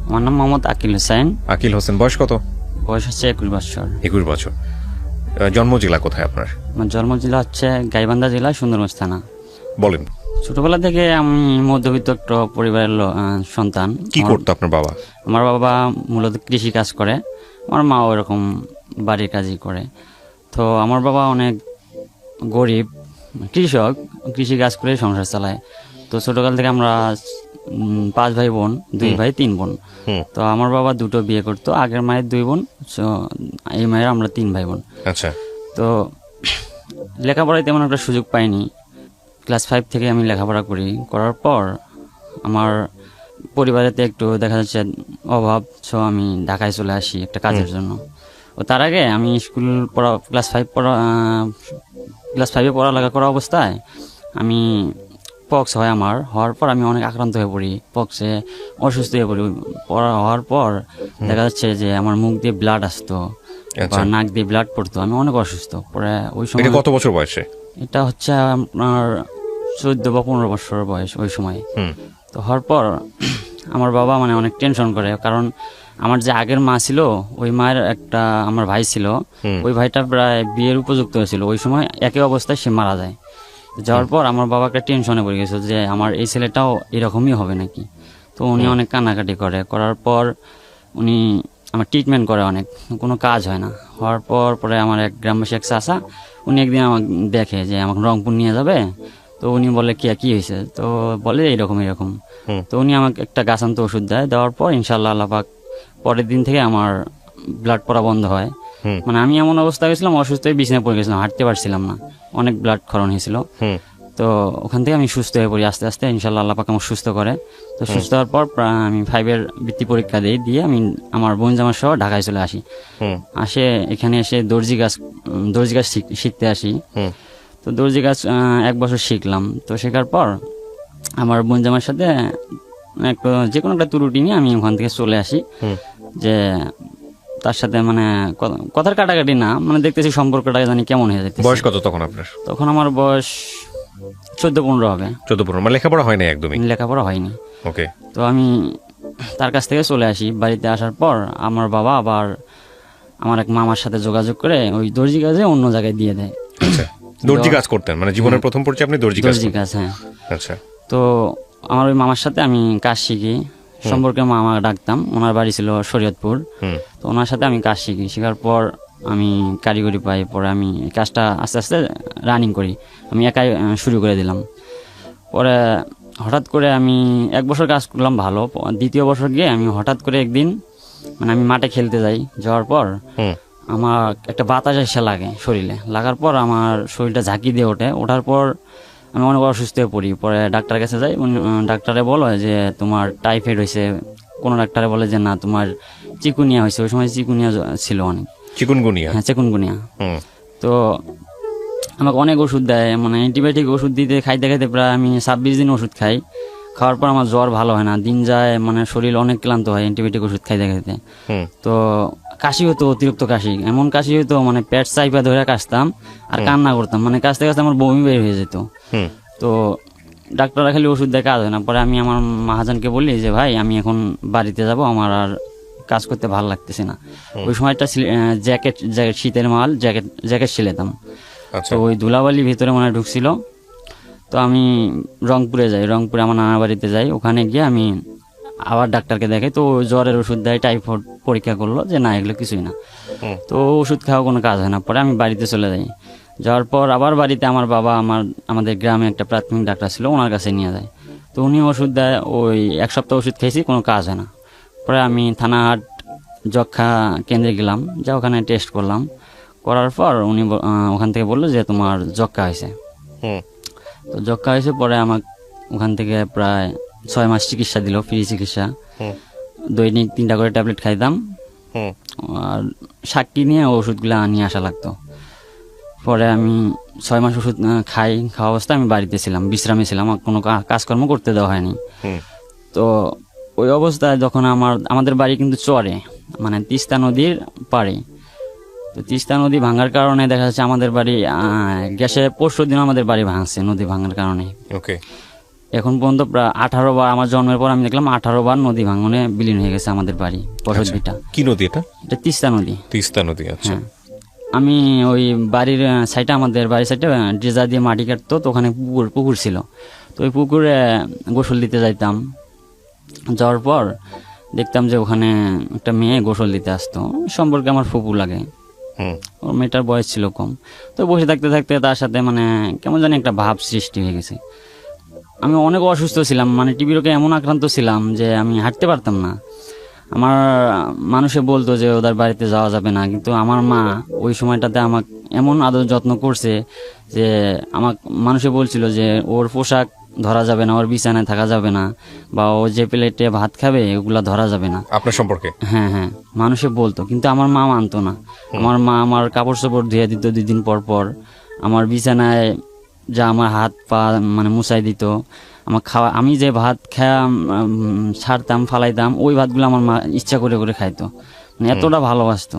আমার নাম মোহাম্মদ আকিল হোসেন। আকিল হোসেন, বয়স কত? বয়স হচ্ছে 21 বছর। 21 বছর। জন্ম জেলা কোথায় আপনার? আমার জন্ম জেলা হচ্ছে গাইবান্ধা জেলা, সুন্দরগঞ্জ থানা। বলেন। ছোটবেলা থেকে আমি মধ্যবিত্ত একটা পরিবারের সন্তান। কি করতো আপনার বাবা? আমার বাবা মূলত কৃষি কাজ করে, আমার মা ওরকম বাড়ির কাজই করে। তো আমার বাবা অনেক গরিব কৃষক, কৃষি কাজ করে সংসার চালায়। তো ছোটকাল থেকে আমরা 5 ভাই বোন, 2 ভাই 3 বোন। তো আমার বাবা দুটো বিয়ে করতো, আগের মায়ের 2 বোন, এই মায়ের আমরা 3 ভাই বোন। আচ্ছা। তো লেখাপড়ায় তেমন একটা সুযোগ পাইনি। ক্লাস 5 থেকে আমি লেখাপড়া করার পর আমার পরিবারেতে একটু দেখা যাচ্ছে অভাব, সো আমি ঢাকায় চলে আসি একটা কাজের জন্য। ও তার আগে আমি স্কুল পড়া ক্লাস 5-এ পড়ালেখা করা অবস্থায় আমি পক্স হয় আমার, হওয়ার পর আমি অনেক আক্রান্ত হয়ে পড়ি, পক্সে অসুস্থ হয়ে পড়ি। হওয়ার পর দেখা যাচ্ছে যে আমার মুখ দিয়ে ব্লাড আসতো বা নাক দিয়ে ব্লাড পড়তো, আমি অনেক অসুস্থ। পরে ওই সময় কত বছর বয়সে? এটা হচ্ছে আপনার 14 বা 15 বছর বয়স ওই সময়। তো হওয়ার পর আমার বাবা মানে অনেক টেনশন করে, কারণ আমার যে আগের মা ছিল ওই মায়ের একটা আমার ভাই ছিল, ওই ভাইটা প্রায় বিয়ের উপযুক্ত হয়েছিল, ওই সময় একই অবস্থায় সে মারা যায়। যাওয়ার পর আমার বাবা একটা টেনশনে পড়ে গেছে যে আমার এই ছেলেটাও এরকমই হবে নাকি। তো উনি অনেক কান্নাকাটি করার পর উনি আমার ট্রিটমেন্ট করে, অনেক কোনো কাজ হয় না। হওয়ার পরে আমার এক গ্রামবাসী এক চাচা, উনি একদিন আমাকে দেখে যে আমাকে রংপুর নিয়ে যাবে। তো উনি বলে কি হয়েছে? তো বলে এরকম। তো উনি আমাকে একটা গাছান্ত ওষুধ দেওয়ার পর ইনশাল্লাহ আল্লাহ পাক পরের দিন থেকে আমার ব্লাড পড়া বন্ধ হয়। মানে আমি এমন অবস্থা হয়েছিলাম, অসুস্থ হয়ে বিছানায় পড়ে গেছিলাম, হাঁটতে পারছিলাম না, অনেক ব্লাড ক্ষরণ হয়েছিল। তো ওখান থেকে আমি সুস্থ হয়ে পড়ি আস্তে আস্তে, ইনশাল্লাহ আল্লাহ পাক আমাকে সুস্থ করে। তো সুস্থ হওয়ার পর আমি 5-এর বৃত্তি পরীক্ষা দিয়ে আমি আমার বোন জামার সহ ঢাকায় চলে আসি। এখানে এসে দর্জি গাছ শিখতে আসি। তো দর্জি গাছ 1 বছর শিখলাম। তো শেখার পর আমার বোন জামার সাথে যে কোনো একটা ত্রুটি নিয়ে আমি ওখান থেকে চলে আসি, যে তার সাথে মানে কথার কাটাকাটি না, মানে দেখতেছি সম্পর্কটা জানি কেমন হয়ে যাচ্ছে। বয়স কত তখন আপনার? তখন আমার বয়স 14-15 হবে। 14-15, মানে লেখাপড়া হয় না একদমই? লেখাপড়া হয়নি। ওকে। তো আমি তার কাছ থেকে চলে আসি। বাড়িতে আসার পর আমার বাবা আবার আমার এক মামার সাথে যোগাযোগ করে ওই দর্জি কাজে অন্য জায়গায় দিয়ে দেয়। আচ্ছা, দর্জি কাজ করতেন মানে জীবনের প্রথম পরিচয় আপনি দর্জি কাজ? হ্যাঁ। আচ্ছা। তো আমার ওই মামার সাথে আমি কাজ শিখি, সম্পর্কে মামা ডাকতাম, ওনার বাড়ি ছিল শরীয়তপুর। তো ওনার সাথে আমি কাজ শেখার পর আমি কারিগরি পাই। পরে আমি কাজটা আস্তে আস্তে রানিং করি, আমি একাই শুরু করে দিলাম। পরে হঠাৎ করে আমি 1 বছর কাজ করলাম ভালো। 2য় বছর গিয়ে আমি হঠাৎ করে একদিন মানে আমি মাঠে খেলতে যাওয়ার পর আমার একটা বাতাস এসে লাগে শরীরে, লাগার পর আমার শরীরটা ঝাঁকি দিয়ে ওঠার পর আমি অনেক অসুস্থ হয়ে পড়ি। পরে ডাক্তারের কাছে যাই, ডাক্তারে বলে যে তোমার টাইফয়েড হয়েছে, কোনো ডাক্তারে বলে যে না তোমার চিকুনিয়া হয়েছে। ওই সময় চিকুনিয়া ছিল অনেক। চিকুনগুনিয়া? হ্যাঁ, চিকুনগুনিয়া। তো আমাকে অনেক ওষুধ দেয়, মানে অ্যান্টিবায়োটিক ওষুধ খাইতে প্রায় আমি 26 দিন ওষুধ খাই। খাওয়ার পর আমার জ্বর ভালো হয় না, দিন যায়, মানে শরীর অনেক ক্লান্ত হয় অ্যান্টিবায়োটিক ওষুধ খাইতে। তো কাশি হতো, অতিরিক্ত কাশি, এমন কাশি হতো মানে পেট চাইপা ধরে কাশতাম আর কান্না করতাম, মানে কাশতে কাশতে আমার বমি বের হয়ে যেত। তো ডাক্তাররা খালি ওষুধ দিয়ে কাজ হয় না। পরে আমি আমার মহাজনকে বলি যে ভাই আমি এখন বাড়িতে যাব, আমার আর কাজ করতে ভালো লাগতেছে না। ওই সময়টা জ্যাকেট শীতের মাল জ্যাকেট সিলেতাম। তো ওই ধুলাবালি ভিতরে মনে ঢুকছিল। তো আমি রংপুরে আমার নানার বাড়িতে যাই। ওখানে গিয়ে আমি আবার ডাক্তারকে দেখাই। তো জ্বরের ওষুধ দেয়, টাইফয়েড পরীক্ষা করলো যে না এগুলো কিছুই না। তো ওষুধ খাওয়া কোনো কাজ হয় না। পরে আমি বাড়িতে চলে যাই। যাওয়ার পর আবার বাড়িতে আমার বাবা আমাদের গ্রামে একটা প্রাথমিক ডাক্তার ছিল, ওনার কাছে নিয়ে যায়। তো উনি ওষুধ দেয়, ওই 1 সপ্তাহ ওষুধ খেয়েছি, কোনো কাজ হয় না। পরে আমি থানাহাট যক্ষা কেন্দ্রে গেলাম, ওখানে টেস্ট করার পর উনি ওখান থেকে বললো যে তোমার যক্ষা হয়েছে। তো যক্ষা হয়েছে, পরে আমাকে ওখান থেকে প্রায় 6 মাস চিকিৎসা দিল, ফ্রি চিকিৎসা। দৈনিক 3টা করে ট্যাবলেট খাইতাম, আর সাক্ষী নিয়ে ওষুধগুলো নিয়ে আসা লাগতো। পরে আমি 6 মাস ওষুধ খাওয়া অবস্থায় আমি বাড়িতে ছিলাম, বিশ্রামে ছিলাম, কোনো কাজকর্ম করতে দেওয়া হয়নি। তো ওই অবস্থায় যখন আমাদের বাড়ি কিন্তু চরে, মানে তিস্তা নদীর পাড়ে। তো তিস্তা নদী ভাঙার কারণে দেখা যাচ্ছে আমাদের বাড়ি গ্যাসে 5 দিন আমাদের বাড়ি ভাঙছে নদী ভাঙার কারণে। এখন পর্যন্ত প্রায় 18 বার, আমার জন্মের পর আমি দেখলাম 18 বার নদী ভাঙনে বিলীন হয়ে গেছে আমাদের বাড়ি বসতভিটা। কি নদী এটা? এটা তিস্তা নদী। তিস্তা নদী, আচ্ছা। হ্যাঁ, আমি ওই বাড়ির সাইডে, আমাদের বাড়ির সাইডে ড্রেজার দিয়ে মাটি কাটতো, তো ওখানে পুকুর ছিল, তো ওই পুকুরে গোসল দিতে যাইতাম। যাওয়ার পর দেখতাম যে ওখানে একটা মেয়ে গোসল দিতে আসতো, সম্পর্কে আমার ফুপু লাগে। ওর মেয়েটার বয়স ছিল কম, তো বসে থাকতে থাকতে তার সাথে মানে কেমন জানি একটা ভাব সৃষ্টি হয়ে গেছে। আমি অনেক অসুস্থ ছিলাম, মানে টিবি রোগে এমন আক্রান্ত ছিলাম যে আমি হাঁটতে পারতাম না। আমার মানুষে বলতো যে ওদের বাড়িতে যাওয়া যাবে না, কিন্তু আমার মা ওই সময়টাতে আমাকে এমন আদর যত্ন করছে যে আমাকে মানুষে বলছিল যে ওর পোশাক ধরা যাবে না, ওর বিছানায় থাকা যাবে না, বা ও যে প্লেটে ভাত খাবে ওগুলা ধরা যাবে না। আপনার সম্পর্কে? হ্যাঁ হ্যাঁ, মানুষে বলতো, কিন্তু আমার মা মানতো না। আমার মা আমার কাপড় চোপড় ধুয়ে দিত 2 দিন পর পর, আমার বিছানায় যা আমার হাত পা মানে মুছাই দিত, আমার খাওয়া, আমি যে ভাত খাওয়া ছাড়তাম ফালাইতাম, ওই ভাতগুলো আমার মা ইচ্ছা করে করে খাইতো, মানে এতটা ভালোবাসতো,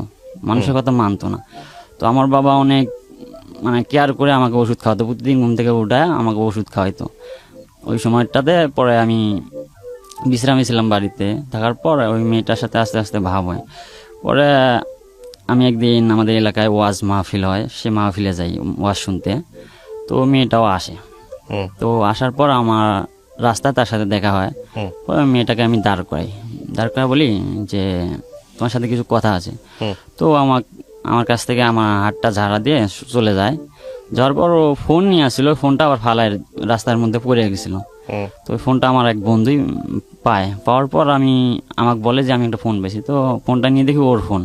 মানুষের কথা মানতো না। তো আমার বাবা অনেক মানে কেয়ার করে আমাকে ওষুধ খাওয়াতো, প্রতিদিন ঘুম থেকে উঠায় আমাকে ওষুধ খাওয়াইতো। ওই সময়টাতে পরে আমি বিশ্রামে ছিলাম বাড়িতে, থাকার পর ওই মেয়েটার সাথে আস্তে আস্তে ভাব হয়। পরে আমি একদিন আমাদের এলাকায় ওয়াজ মাহফিল হয়, সে মাহফিলে যাই ওয়াজ শুনতে, তো মেয়েটাও আসে। তো আসার পর আমার রাস্তায় তার সাথে দেখা হয়। পরে মেয়েটাকে আমি দাঁড় করাই বলি যে তোমার সাথে কিছু কথা আছে। তো আমার কাছ থেকে আমার হাতটা ঝাড়া দিয়ে চলে যায়। যাওয়ার পর ও ফোন নিয়ে আসছিল, ফোনটা আবার ফালায় রাস্তার মধ্যে পড়ে গেছিল। তো ওই ফোনটা আমার এক বন্ধুই পাওয়ার পর আমাকে বলে যে আমি একটা ফোন পেয়েছি। তো ফোনটা নিয়ে দেখি ওর ফোন।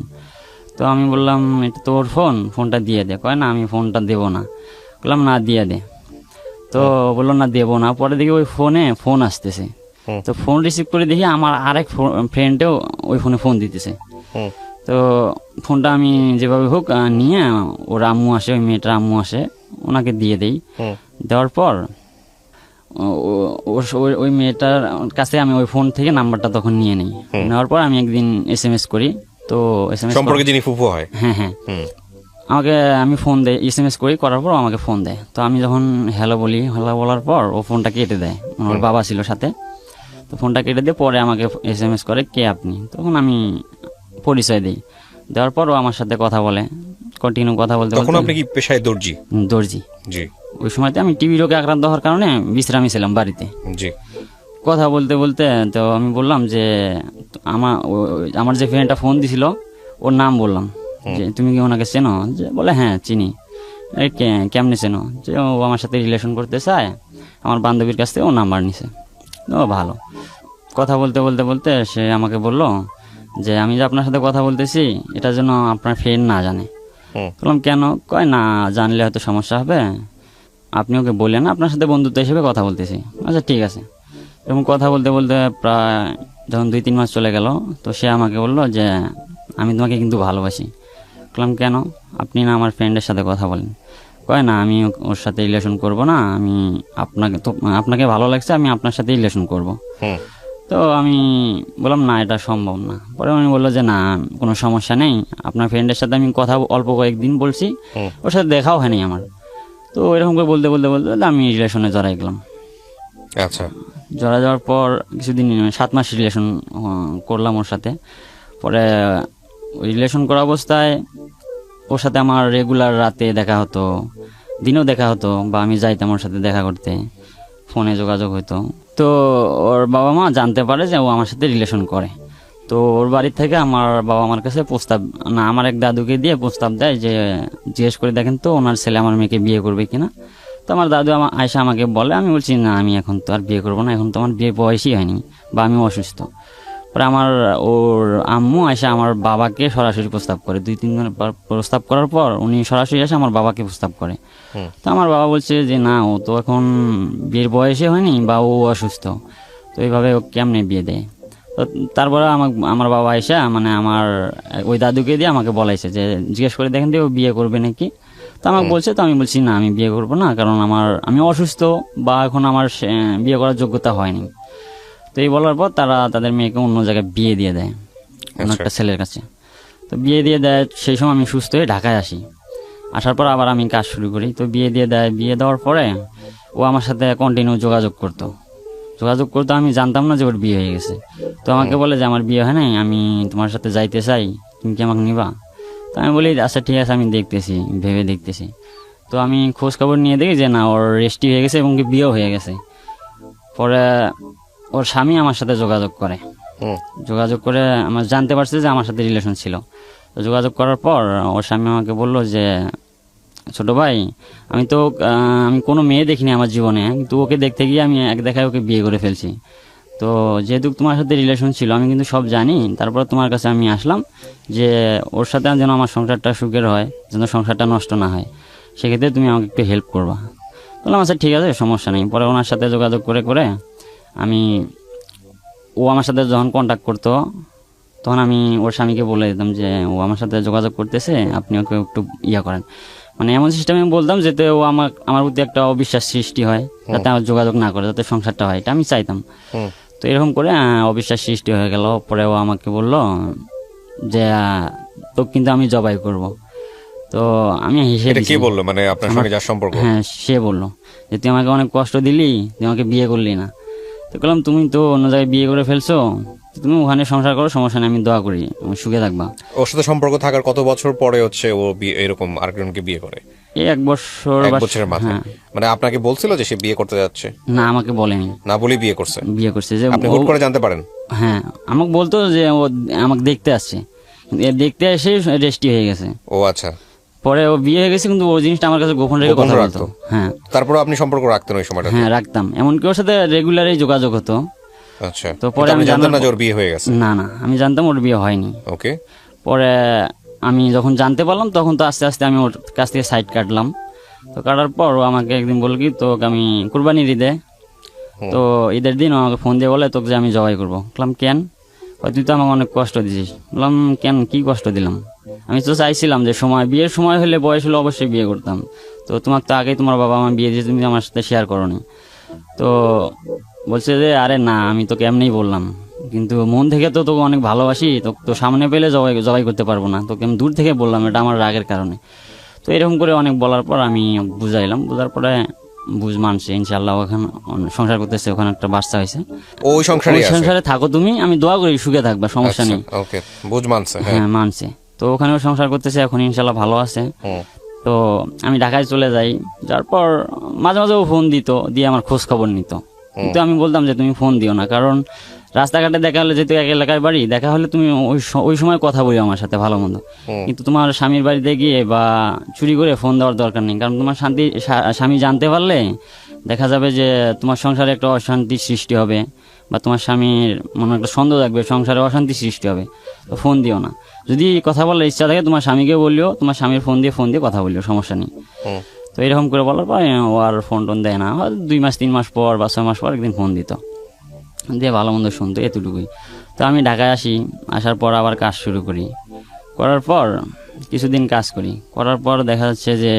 তো আমি বললাম এটা তো ওর ফোনটা দিয়ে দে। কয় না আমি ফোনটা দেবো না। বললাম না দিয়ে দে। তো বললো না দেবো না। পরে দেখি ওই ফোন আসতেছে। তো ফোন রিসিভ করে দেখি আমার আরেক ফ্রেন্ডেও ওই ফোনে ফোন দিতেছে। তো ফোনটা আমি যেভাবে হোক নিয়ে ওর আম্মু আসে, ওই মেয়েটার আম্মু আসে, ওনাকে দিয়ে দেই। দেওয়ার পর ওই মেয়েটার কাছে আমি ওই ফোন থেকে নাম্বারটা তখন নিয়ে নিই। নেওয়ার পর আমি একদিন SMS করি। তো SMS সম্পর্কে যিনি ফুফু হয়, হ্যাঁ হ্যাঁ, আমি ফোন দেয়, SMS করার পর আমাকে ফোন দেয়। তো আমি যখন হ্যালো বলার পর ও ফোনটা কেটে দেয়। ওর বাবা ছিল সাথে, তো ফোনটা কেটে দিয়ে পরে আমাকে SMS করে কে আপনি। তখন আমি পরিচয় দিই। দেওয়ার পর ও আমার সাথে কথা বলে, কন্টিনিউ কথা বলতে। তখন আপনি কি পেশায় দর্জি? দর্জি, জি। ওই সময়তে আমি টিবি রোগে আক্রান্ত হওয়ার কারণে বিশ্রামে ছিলাম বাড়িতে। জি। কথা বলতে বলতে তো আমি বললাম যে আমার যে ফ্রেন্ডটা ফোন দিছিল ওর নাম বললাম যে তুমি কি ওনাকে চেনো? যে বলে হ্যাঁ চিনি। কেমনে চেনো? যে ও আমার সাথে রিলেশন করতে চায়, আমার বান্ধবীর কাছ থেকে ও নাম্বার নিছে। ও ভালো। কথা বলতে বলতে বলতে সে আমাকে বলল যে আমি যে আপনার সাথে কথা বলতেছি এটা যেন আপনার ফ্রেন্ড না জানে। বললাম কেন? কয় না জানলে হয়তো সমস্যা হবে, আপনি ওকে বললেন আপনার সাথে বন্ধুত্ব হিসেবে কথা বলতেছি। আচ্ছা ঠিক আছে। এবং কথা বলতে বলতে প্রায় যখন 2-3 মাস চলে গেল, তো সে আমাকে বললো যে আমি তোমাকে কিন্তু ভালোবাসি। বললাম কেন? আপনি না আমার ফ্রেন্ডের সাথে কথা বলেন। কয় না আমি ওর সাথে রিলেশন করব না, আমি আপনাকে ভালো লাগছে, আমি আপনার সাথে রিলেশন করব। তো আমি বললাম না এটা সম্ভব না। পরে উনি বললো যে না কোনো সমস্যা নেই, আপনার ফ্রেন্ডের সাথে আমি কথা অল্প কয়েকদিন বলছি, ওর সাথে দেখাও হয়নি আমার। তো এরকম করে বলতে বলতে বলতে আমি রিলেশনে জড়াই গেলাম। আচ্ছা। জড়া যাওয়ার পর কিছুদিন 7 মাস রিলেশন করলাম ওর সাথে। পরে রিলেশন করা অবস্থায় ওর সাথে আমার রেগুলার রাতে দেখা হতো, দিনেও দেখা হতো, বা আমি যাইতাম ওর সাথে দেখা করতে, ফোনে যোগাযোগ হতো। তো ওর বাবা মা জানতে পারে যে ও আমার সাথে রিলেশন করে। তো ওর বাড়ির থেকে আমার বাবা আমার কাছে আমার এক দাদুকে দিয়ে প্রস্তাব দেয় যে জিজ্ঞেস করে দেখেন তো ওনার ছেলে আমার মেয়েকে বিয়ে করবে কিনা। তো আমার দাদু আয়সা আমাকে বলে, আমি বলছি না আমি এখন তো আর বিয়ে করবো না, এখন তো আমার বিয়ে বয়সই হয়নি, বা আমি অসুস্থ। পরে ওর আম্মু আয়সা আমার বাবাকে সরাসরি প্রস্তাব করে। 2-3 জন প্রস্তাব করার পর উনি সরাসরি এসে আমার বাবাকে প্রস্তাব করে। তো আমার বাবা বলছে যে না ও তো এখন বিয়ের বয়সে হয়নি, বা ও অসুস্থ, তো এইভাবে ও কেমনে বিয়ে দেয়। তো তারপরে আমার বাবা এসে মানে আমার ওই দাদুকে দিয়ে আমাকে বলাইছে যে জিজ্ঞেস করে দেখেন ও বিয়ে করবে নাকি। তো আমাকে বলছে, তো আমি বলছি না আমি বিয়ে করবো না, কারণ আমি অসুস্থ, বা এখন আমার বিয়ে করার যোগ্যতা হয়নি। তো এই বলার পর তারা তাদের মেয়েকে অন্য জায়গায় বিয়ে দিয়ে দেয়, অন্য একটা ছেলের কাছে। তো বিয়ে দিয়ে দেয়, সেই সময় আমি সুস্থ হয়ে ঢাকায় আসি। আসার পর আবার আমি কাজ শুরু করি। তো বিয়ে দিয়ে দেয়, বিয়ে দেওয়ার পরে ও আমার সাথে কন্টিনিউ যোগাযোগ করতো, যোগাযোগ করতো, আমি জানতাম না যে ওর বিয়ে হয়ে গেছে। তো আমাকে বলে যে আমার বিয়ে হয় নাই, আমি তোমার সাথে যাইতে চাই, তুমি কি আমাকে নিবা? তো আমি বলি আচ্ছা ঠিক আছে, আমি দেখতেছি, ভেবে দেখতেছি। তো আমি খোঁজ খবর নিয়ে দেখি যে না, ওর রেস্টি হয়ে গেছে এবং কি বিয়েও হয়ে গেছে। পরে ওর স্বামী আমার সাথে যোগাযোগ করে, যোগাযোগ করে আমার জানতে পারছে যে আমার সাথে রিলেশন ছিল। তো যোগাযোগ করার পর ওর স্বামী আমাকে বলল যে ছোট ভাই, আমি কোনো মেয়ে দেখিনি আমার জীবনে, কিন্তু ওকে দেখতে গিয়ে আমি এক দেখায় ওকে বিয়ে করে ফেলছি। তো যেহেতু তোমার সাথে রিলেশন ছিল, আমি কিন্তু সব জানি, তারপর তোমার কাছে আমি আসলাম যে ওর সাথে যেন আমার সংসারটা সুখের হয়, যেন সংসারটা নষ্ট না হয়, সেক্ষেত্রে তুমি আমাকে একটু হেল্প করবা। বললাম আচ্ছা ঠিক আছে, সমস্যা নেই। পরে ওনার সাথে যোগাযোগ করে করে ও আমার সাথে যখন কন্ট্যাক্ট করতো, তখন আমি ওর স্বামীকে বলে দিতাম যে ও আমার সাথে যোগাযোগ করতেছে, আপনি ওকে একটু ইয়া করেন। মানে এমন সিস্টেমে আমার যাতে ও আমার প্রতি একটা অবিশ্বাস সৃষ্টি হয়, যাতে আমার যোগাযোগ না করে, যাতে সংসারটা হয়, এটা আমি চাইতাম। তো এরকম করে অবিশ্বাস সৃষ্টি হয়ে গেল। পরে ও আমাকে বলল যে তো কিন্তু আমি জবাই করব। তো আমি হেসে এটা দিছি। কে বললো, মানে আপনার সঙ্গে যার সম্পর্ক? হ্যাঁ, সে বললো যে তুই আমাকে অনেক কষ্ট দিলি, তুই আমাকে বিয়ে করলি না। তো বললাম তুমি তো অন্য জায়গায় বিয়ে করে ফেলছো, তুমি ওখানে সংসার করো, সমস্যা নেই, আমি দোয়া করি তুমি সুখে থাকবা। ওর সাথে সম্পর্ক থাকার কত বছর পরে হচ্ছে ও এরকম আরেকজনকে বিয়ে করে? এই 1 বছর 1 বছরের মাথায়? হ্যাঁ। মানে আপনাকে বলছিল যে সে বিয়ে করতে যাচ্ছে? না, আমাকে বলেনি। না বলেই বিয়ে করছে? বিয়ে করছে যে আপনি হুট করে জানতে পারেন? হ্যাঁ, আমাকে বলতো যে ও আমাকে দেখতে আসছে, দেখতে এসে রেস্টি হয়ে গেছে। ও আচ্ছা। পরে ও বিয়ে হয়ে গেছে, কিন্তু ও জিনিসটা আমার কাছে গোপন রেখে গোপন কথা বলতো। রাখতো? হ্যাঁ। তারপরে আপনি সম্পর্ক রাখতেন ওই সময়টা? হ্যাঁ, রাখতাম, এমনকি ওর সাথে রেগুলারই যোগাযোগ হতো। আচ্ছা। তো পরে আমি আমি জানতাম জানতাম না যে ওর বিয়ে হয়ে গেছে? না না, আমি জানতাম ওর বিয়ে হয়নি। ওকে। পরে আমি যখন জানতে পারলাম, তখন তো আস্তে আস্তে আমি ওর কাছ থেকে সাইড কাটলাম। তো কাটার পর ও আমাকে একদিন বলল কি, তোকে আমি কুরবানির ঈদে, তো ঈদের দিন ও আমাকে ফোন দিয়ে বলে তোকে যে আমি জবাই করবো। বললাম কেন? তুই তো আমাকে অনেক কষ্ট দিছিস। বললাম কেন, কি কষ্ট দিলাম? আমি তো চাইছিলাম যে বিয়ের সময় হলে, বয়স হলে অবশ্যই বিয়ে করতাম। তো তোমাকে তো আগেই তোমার বাবা মা বিয়ে দিয়েছে, তুমি আমার সাথে শেয়ার করোনি। তো বলছে যে আরে না, আমি তোকে এমনিই বললাম, কিন্তু মন থেকে তো তোকে অনেক ভালোবাসি, তো সামনে পেলে জবাই করতে পারবো না, তোকে আমি দূর থেকে বললাম, এটা আমার রাগের কারণে। তো এরকম করে অনেক বলার পর আমি বুঝাইলাম, বোঝার পরে বুঝ মানছে, ইনশাল্লাহ ওখানে সংসার করতেছে, ওখানে একটা বাচ্চা হয়েছে। ওই সংসারে থাকো তুমি, আমি দোয়া করি সুখে থাকবা, সমস্যা নেই। ওকে, বুঝ মানছে? হ্যাঁ, মানছে। তো ওখানেও সংসার করতেছে, এখন ইনশাল্লাহ ভালো আছে। তো আমি ঢাকায় চলে যাই, যার পর মাঝে মাঝে ও ফোন দিত, দিয়ে আমার খোঁজ খবর নিত। কিন্তু আমি বলতাম যে তুমি ফোন দিও না, কারণ রাস্তাঘাটে দেখা হলে, যেহেতু এক এলাকায় বাড়ি, দেখা হলে তুমি ওই সময় কথা বলি আমার সাথে ভালো মন্দ, কিন্তু তোমার স্বামীর বাড়িতে গিয়ে বা চুরি করে ফোন দেওয়ার দরকার নেই। কারণ তোমার স্বামী জানতে পারলে দেখা যাবে যে তোমার সংসারে একটা অশান্তির সৃষ্টি হবে, বা তোমার স্বামীর মনে একটা সন্দেহ থাকবে, সংসারে অশান্তি সৃষ্টি হবে। তো ফোন দিও না। যদি কথা বলার ইচ্ছা থাকে তোমার স্বামীকে বলিও, তোমার স্বামীর ফোন দিয়ে কথা বলিও, সমস্যা নেই। তো এরকম করে বলার পর ও আর ফোন টোন দেয় না। 2 মাস 3 মাস পর বা 6 মাস পর একদিন ফোন দিত, দিয়ে ভালো মন্দ শুনতো, এতটুকুই। তো আমি ঢাকায় আসি, আসার পর আবার কাজ শুরু করি। করার পর কিছুদিন কাজ করার পর দেখা যাচ্ছে যে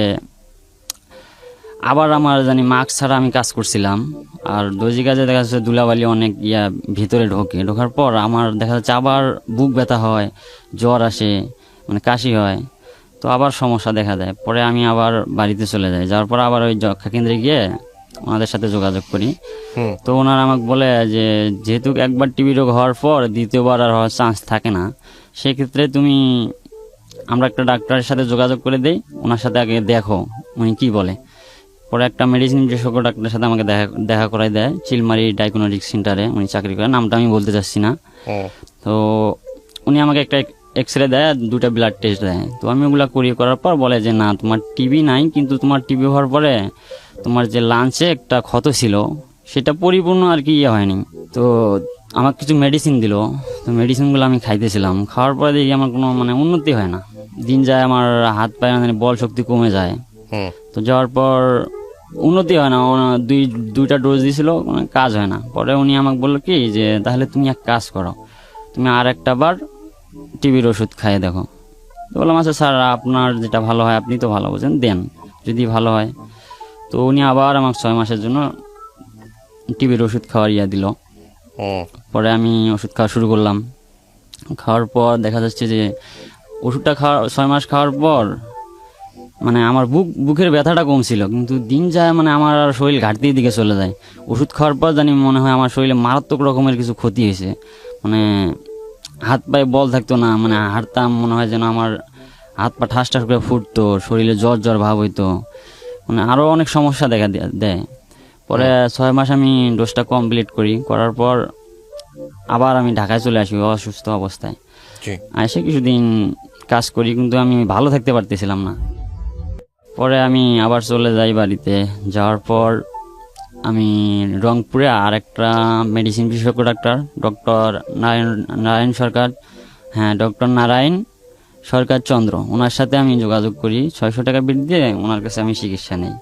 আবার আমার মাস্ক ছাড়া আমি কাজ করছিলাম। আর দর্জি কাজে দেখা যাচ্ছে ধুলাবালি অনেক ভিতরে ঢোকার পর আমার দেখা যাচ্ছে আবার বুক ব্যথা হয়, জ্বর আসে, কাশি হয়। তো আবার সমস্যা দেখা দেয়। পরে আমি আবার বাড়িতে চলে যাই, যাওয়ার পর আবার ওই যক্ষা কেন্দ্রে গিয়ে ওনাদের সাথে যোগাযোগ করি। তো ওনারা আমাকে বলে যে যেহেতু একবার টিবি রোগ হওয়ার পর দ্বিতীয়বার আর হওয়ার চান্স থাকে না, সেক্ষেত্রে আমরা একটা ডাক্তারের সাথে যোগাযোগ করে দেই, ওনার সাথে আগে দেখো উনি কি বলে। পরে একটা মেডিসিন বিশেষজ্ঞ ডাক্তারের সাথে আমাকে দেখা করাই দেয়, চিলমারি ডায়াগনস্টিক সেন্টারে উনি চাকরি করেন, নামটা আমি বলতে চাচ্ছি না। তো উনি আমাকে একটা এক্সরে দেয়, 2টা ব্লাড টেস্ট দেয়। তো আমি ওগুলো করার পর বলে যে না, তোমার টিবি নাই, কিন্তু তোমার টিবি হওয়ার পরে তোমার যে লাঞ্চে একটা ক্ষত ছিল, সেটা পরিপূর্ণ আর কি হয়নি। তো আমার কিছু মেডিসিন দিল, তো মেডিসিনগুলো আমি খাইতেছিলাম। খাওয়ার পরে দেখি আমার কোনো উন্নতি হয় না, দিন যায়, আমার হাত পায়ে বল শক্তি কমে যায়। তো যাওয়ার পর উন্নতি হয় না, 2টা ডোজ দিয়েছিল, কাজ হয় না। পরে উনি আমাকে বললো কি যে তাহলে তুমি এক কাজ করো, তুমি আর একটা বার টিবির ওষুধ খাইয়ে দেখো। তো বললাম আচ্ছা স্যার, আপনার যেটা ভালো হয়, আপনি তো ভালো বোঝেন, দেন যদি ভালো হয়। তো উনি আবার আমাকে 6 মাসের জন্য টিবির ওষুধ খাওয়ার দিল। পরে আমি ওষুধ খাওয়া শুরু করলাম। খাওয়ার পর দেখা যাচ্ছে যে ওষুধটা 6 মাস খাওয়ার পর মানে আমার বুকের ব্যথাটা কম ছিল, কিন্তু দিন যায় মানে আমার আর শরীর ঘাটতির দিকে চলে যায়। ওষুধ খাওয়ার পর জানি মনে হয় আমার শরীরে মারাত্মক রকমের কিছু ক্ষতি হয়েছে। মানে হাত পায়ে বল থাকতো না, মানে হাঁটতাম মনে হয় যেন আমার হাত পা ঠাস ঠাস করে ফুটতো, শরীরে জ্বর জ্বর ভাব হইতো, মানে আরও অনেক সমস্যা দেখা দেয়। পরে 6 মাস আমি ডোজটা কমপ্লিট করার পর আবার আমি ঢাকায় চলে আসি অসুস্থ অবস্থায়। জি। এসে কিছুদিন কাজ করি, কিন্তু আমি ভালো থাকতে পারতেছিলাম না। পরে আমি আবার চলে যাই বাড়িতে। যাওয়ার পর আমি রংপুরে আর একটা মেডিসিন বিশেষজ্ঞ ডক্টর নারায়ণ সরকার, হ্যাঁ ডক্টর নারায়ণ সরকার চন্দ্র, ওনার সাথে আমি যোগাযোগ করি। 600 টাকা বিল দিয়ে ওনার কাছে আমি চিকিৎসা নেই।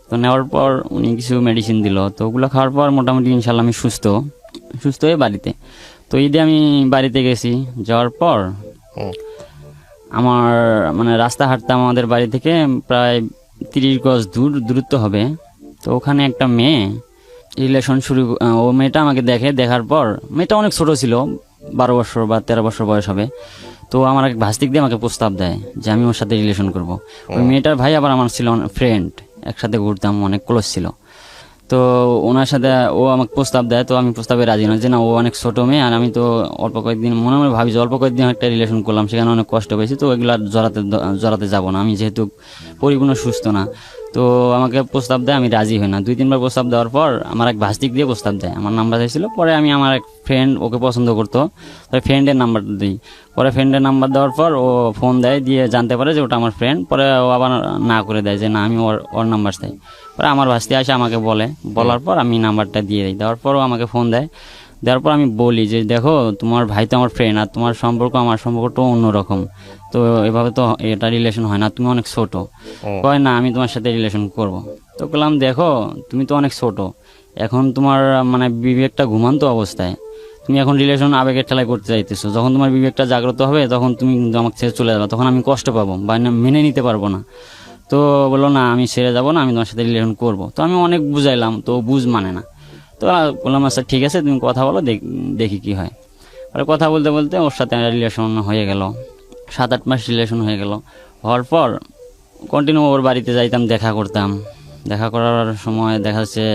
তো নেওয়ার পর উনি কিছু মেডিসিন দিল, তো ওগুলো খাওয়ার পর মোটামুটি ইনশাল্লাহ আমি সুস্থ হয়ে বাড়িতে। তো ঈদে আমি বাড়িতে গেছি। যাওয়ার পর আমার মানে রাস্তা হাঁটতাম আমাদের বাড়ি থেকে প্রায় 30 গজ দূরত্ব হবে। তো ওখানে একটা মেয়ে রিলেশন ও মেয়েটা আমাকে দেখার পর, মেয়েটা অনেক ছোট ছিল, 12 বছর বা 13 বছর বয়স হবে। তো আমার এক ভাস্তিক দিয়ে আমাকে প্রস্তাব দেয় যে আমি ওর সাথে রিলেশন করব। ওই মেয়েটার ভাই আবার আমার ছিল ফ্রেন্ড, একসাথে ঘুরতাম, অনেক ক্লোজ ছিল। তো ওনার সাথে ও আমাকে প্রস্তাব দেয়, তো আমি প্রস্তাবে রাজি নই, যে না ও অনেক ছোটো মেয়ে, আর আমি তো অল্প কয়েকদিন মনে মনে ভাবি যে অল্প কয়েকদিন একটা রিলেশন করলাম, সেখানে অনেক কষ্ট পেয়েছি, তো ওইগুলো জড়াতে যাবো না, আমি যেহেতু পরিপূর্ণ সুস্থ না। তো আমাকে প্রস্তাব দেয়, আমি রাজি হই না। 2-3 বার প্রস্তাব দেওয়ার পর আমার এক ভাস্তিক দিয়ে প্রস্তাব দেয়, আমার নাম্বার চাইছিল। পরে আমি আমার এক ফ্রেন্ড ওকে পছন্দ করতো, তাই ফ্রেন্ডের নাম্বারটা দিই। পরে ফ্রেন্ডের নাম্বার দেওয়ার পর ও ফোন দেয়, দিয়ে জানতে পারে যে ওটা আমার ফ্রেন্ড। পরে ও আবার না করে দেয় যে না আমি ওর নাম্বার চাই। পরে আমার ভাস্তি আসে আমাকে বলার পর আমি নাম্বারটা দিয়ে দিই। দেওয়ার পরও আমাকে ফোন দেওয়ার পর আমি বলি যে দেখো তোমার ভাই তো আমার ফ্রেন্ড, আর তোমার সম্পর্ক আমার সম্পর্কটা অন্যরকম, তো এভাবে তো এটা রিলেশন হয় না, তুমি অনেক ছোট। কয় না আমি তোমার সাথে রিলেশন করব। তো বললাম দেখো তুমি তো অনেক ছোট, এখন তোমার মানে বিবেকটা ঘুমান্ত অবস্থায়, তুমি এখন রিলেশন আবেগের ঠেলায় করতে চাইতেছো। যখন তোমার বিবেকটা জাগ্রত হবে তখন তুমি কিন্তু আমাকে ছেড়ে চলে যাবে, তখন আমি কষ্ট পাবো বা মেনে নিতে পারবো না। তো বললো না আমি ছেড়ে যাবো না, আমি তোমার সাথে রিলেশন করবো। তো আমি অনেক বুঝাইলাম, তো মানে না। তো বললাম আচ্ছা ঠিক আছে তুমি কথা বলো, দেখি কি হয়। আর কথা বলতে বলতে ওর সাথে রিলেশন হয়ে গেল, 7-8 মাস রিলেশন হয়ে গেল। হওয়ার পর কন্টিনিউ ওর বাড়িতে যাইতাম, দেখা করতাম। দেখা করার সময় দেখা যাচ্ছে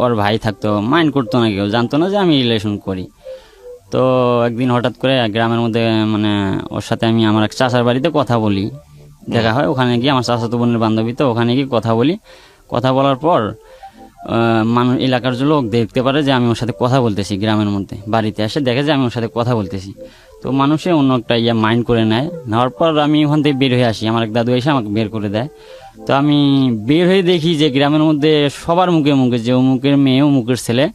ওর ভাই থাকতো, মাইন্ড করতো না, কেউ জানতো না যে আমি রিলেশন করি। তো একদিন হঠাৎ করে গ্রামের মধ্যে মানে ওর সাথে আমি আমার এক চাচার বাড়িতে কথা বলি, দেখা হয়। ওখানে গিয়ে আমার চাচাতো বোনের বান্ধবী, তো ওখানে গিয়ে কথা বলি। কথা বলার পর মানুষ, এলাকার লোক দেখতে পারে যে আমি ওর সাথে কথা বলতেছি। গ্রামের মধ্যে বাড়িতে এসে দেখে যে আমি ওর সাথে কথা বলতেছি, তো মানুষে অন্য একটা মাইন্ড করে নেওয়ার পর আমি ওখান থেকে বের হয়ে আসি। আমার এক দাদু এসে আমাকে বের করে দেয়। তো আমি বের হয়ে দেখি যে গ্রামের মধ্যে সবার মুখে মুখে যে অমুকের মেয়ে, অমুকের ছেলে,